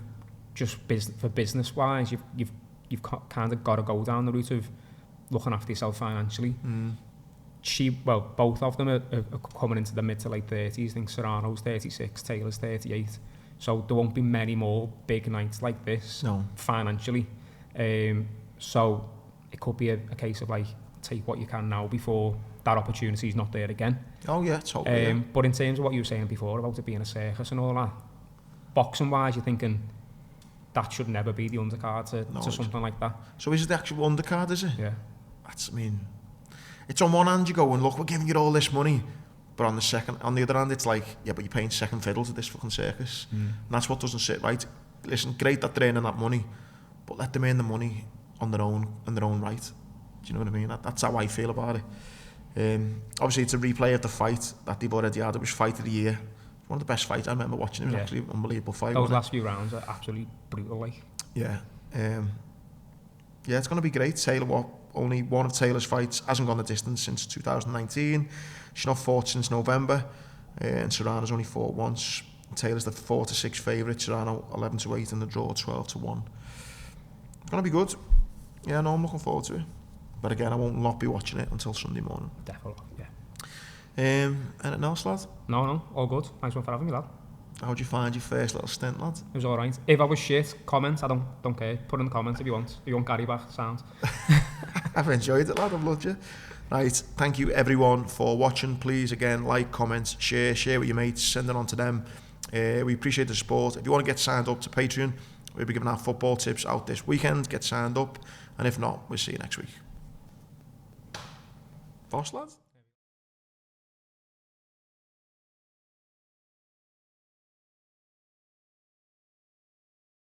just for business wise, you've kind of got to go down the route of looking after yourself financially. Both of them are coming into the mid to late 30s. I think Serrano's 36, Taylor's 38. So there won't be many more big nights like this financially. So it could be a case of like, take what you can now before that opportunity is not there again. Oh yeah, totally. But in terms of what you were saying before about it being a circus and all that, boxing wise, you're thinking that should never be the undercard to something like that. So is it the actual undercard, is it? Yeah. That's, I mean, it's on one hand you go and look, we're giving you all this money, but on the other hand it's like, yeah, but you're paying second fiddle to this fucking circus. And that's what doesn't sit right. Listen, great that they're earning that money, but let them earn the money on their own right. Do you know what I mean? That's how I feel about it. Obviously it's a replay of the fight that they've already had. It was fight of the year. One of the best fights I remember watching. It was actually an unbelievable fight. Those last few rounds are absolutely brutal, like. Yeah. It's going to be great. Taylor, only one of Taylor's fights, hasn't gone the distance since 2019. She's not fought since November, and Serrano's only fought once. Taylor's the 4-6 favourite, Serrano 11-8, and the draw 12-1. It's going to be good. Yeah, no, I'm looking forward to it. But again, I won't not be watching it until Sunday morning. Definitely, yeah. Anything else, lad? No, all good. Thanks for having me, lad. How'd you find your first little stint, lad? It was alright. If I was shit, comment. I don't care. Put in the comments if you want. If you want Gary back, sounds. I've enjoyed it, lad. I've loved you. Right, thank you everyone for watching. Please, again, like, comment, share with your mates, send it on to them. We appreciate the support. If you want to get signed up to Patreon, we'll be giving our football tips out this weekend. Get signed up. And if not, we'll see you next week. Boss, lads.